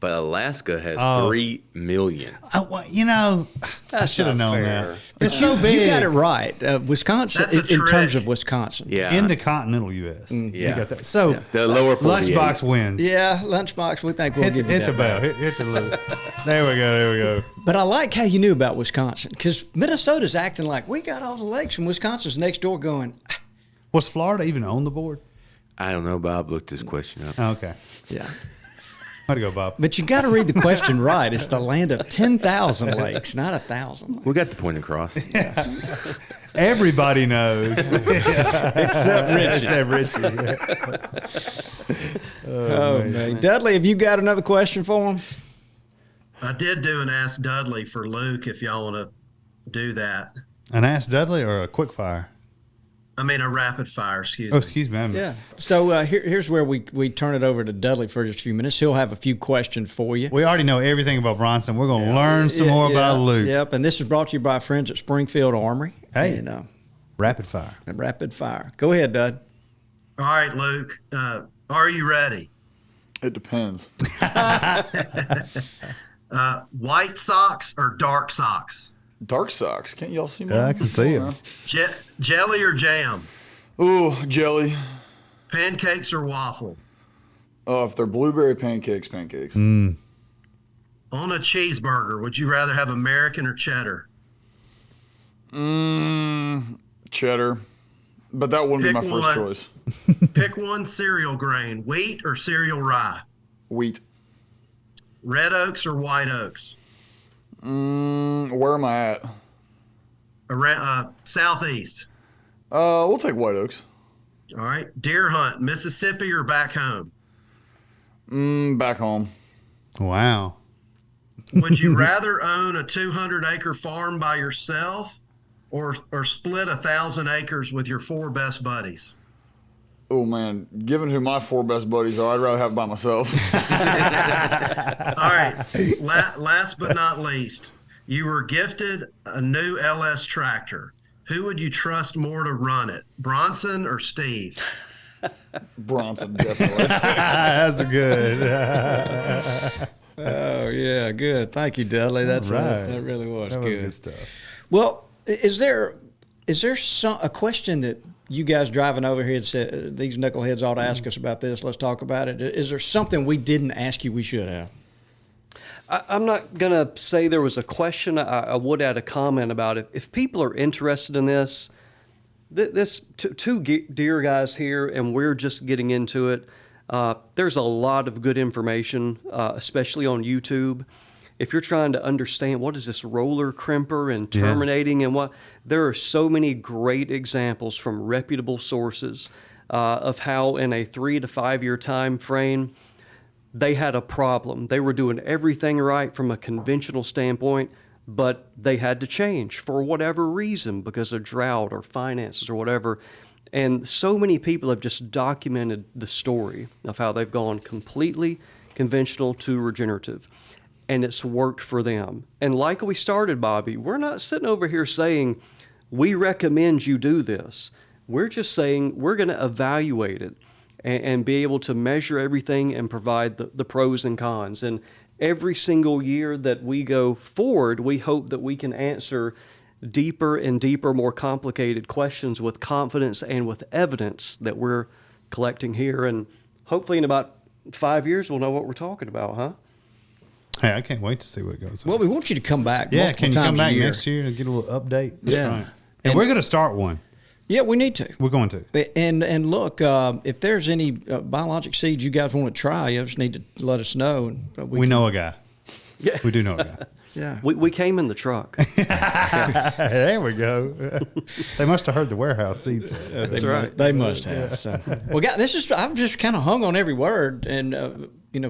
G: but Alaska has 3 million.
D: Well, you know, I should have known that. It's so
C: You
D: big.
C: got it right. Wisconsin,
F: That's a
C: in terms
F: trick.
C: of Wisconsin.
G: Yeah,
D: In the continental U.S.
G: Yeah.
D: You got that. So
G: the lower 48.
D: Lunchbox wins.
C: Yeah, Lunchbox, we think we'll
D: Hit,
C: give you
D: hit
C: that
D: the bell.
C: back.
D: Hit the loop. There we go.
C: But I like how you knew about Wisconsin, because Minnesota's acting like we got all the lakes, and Wisconsin's next door going,
D: Was Florida even on the board?
G: I don't know. Bob looked this question up.
D: Oh, okay.
C: yeah.
D: Way to go, Bob.
C: But you got to read the question right. It's the land of 10,000 lakes, not 1,000 lakes.
G: We got the point across.
D: Everybody knows.
C: Except Richie.
D: Except Richie.
C: Oh, man. Dudley, have you got another question for him?
F: I did do an Ask Dudley for Luke if y'all want to do that.
D: An Ask Dudley or a quick fire?
F: I mean, a rapid fire, excuse
D: Oh,
F: me.
D: excuse me.
C: Yeah. So here's where we turn it over to Dudley for just a few minutes. He'll have a few questions for you.
D: We already know everything about Bronson. We're going to learn some more about Luke.
C: Yep. And this is brought to you by friends at Springfield Armory.
D: Hey.
C: And,
D: Rapid fire.
C: rapid fire. Go ahead, Dud.
F: All right, Luke, are you ready?
I: It depends.
F: White socks or dark socks?
I: Dark socks. Can't y'all see me?
D: Yeah, I can see him.
F: Jelly or jam?
I: Ooh, jelly.
F: Pancakes or waffle?
I: If they're blueberry pancakes.
F: On a cheeseburger, would you rather have American or cheddar?
I: Cheddar. But that wouldn't be my
F: Pick
I: first
F: one.
I: choice.
F: Pick one cereal grain, wheat or cereal rye?
I: Wheat.
F: Red Oaks or White Oaks?
I: Where am I at?
F: Around southeast.
I: We'll take White Oaks.
F: All right. Deer hunt, Mississippi or back home?
I: Back home.
D: Wow.
F: Would you rather own a 200-acre farm by yourself or split 1,000 acres with your 4 best buddies?
I: Oh, man. Given who my 4 best buddies are, I'd rather have it by myself.
F: All right. Last but not least, you were gifted a new LS tractor. Who would you trust more to run it, Bronson or Steve?
I: Bronson, definitely.
D: That's good.
C: Oh, yeah. Good. Thank you, Dudley. That's
D: Right.
C: that really was
D: That
C: good.
D: was good stuff.
C: Well, is there a question that you guys driving over here said these knuckleheads ought to ask us about this? Let's talk about it. Is there something we didn't ask you we should have?
H: I'm not going to say there was a question. I would add a comment about it. If people are interested in this, two deer guys here, and we're just getting into it. There's a lot of good information, especially on YouTube. If you're trying to understand what is this roller crimper and terminating and what, there are so many great examples from reputable sources of how in a 3 to 5 year time frame, they had a problem. They were doing everything right from a conventional standpoint, but they had to change for whatever reason because of drought or finances or whatever. And so many people have just documented the story of how they've gone completely conventional to regenerative, and it's worked for them. And like we started, Bobby, we're not sitting over here saying, we recommend you do this. We're just saying we're going to evaluate it and be able to measure everything and provide the pros and cons. And every single year that we go forward, we hope that we can answer deeper and deeper, more complicated questions with confidence and with evidence that we're collecting here. And hopefully in about 5 years, we'll know what we're talking about, huh?
D: Hey, I can't wait to see what goes on.
C: Well, we want you to come back.
D: Yeah, can you come back
C: year.
D: next year and get a little update?
C: Yeah.
D: Right. And we're going to start one.
C: Yeah, we need to.
D: We're going to.
C: And look, if there's any biologic seeds you guys want to try, you just need to let us know. And
D: we know a guy.
H: Yeah.
D: We do know a guy.
C: Yeah.
H: We came in the truck.
D: There we go. They must have heard the warehouse seats.
C: That's right. They must have. So. Well, guys, I'm just kind of hung on every word, and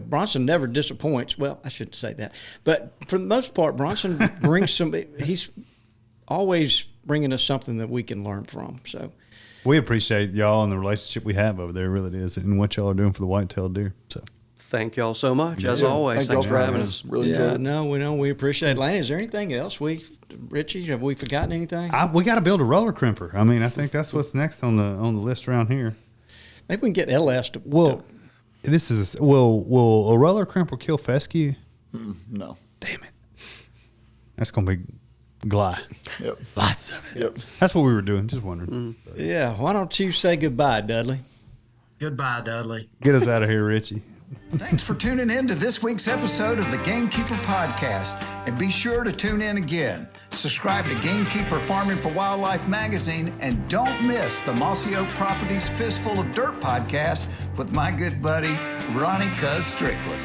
C: Bronson never disappoints. Well, I shouldn't say that, but for the most part, Bronson brings he's always bringing us something that we can learn from. So
D: we appreciate y'all and the relationship we have over there. It really is, and what y'all are doing for the white-tailed deer. So.
H: Thank y'all so much, as always. Thanks for having us.
I: Really
C: yeah, no, we appreciate it. Lanny, is there anything else Richie, have we forgotten anything?
D: We got to build a roller crimper. I mean, I think that's what's next on the list around here.
C: Maybe we can get LS to.
D: Will a roller crimper kill fescue?
I: No.
D: Damn it. That's gonna be Gly.
I: Yep.
D: Lots of it.
I: Yep.
D: That's what we were doing. Just wondering.
C: Yeah. Why don't you say goodbye, Dudley?
F: Goodbye, Dudley.
D: Get us out of here, Richie.
A: Thanks for tuning in to this week's episode of the Gamekeeper Podcast. And be sure to tune in again. Subscribe to Gamekeeper Farming for Wildlife magazine, and don't miss the Mossy Oak Properties Fistful of Dirt podcast with my good buddy, Ronnie Cuz Strickland.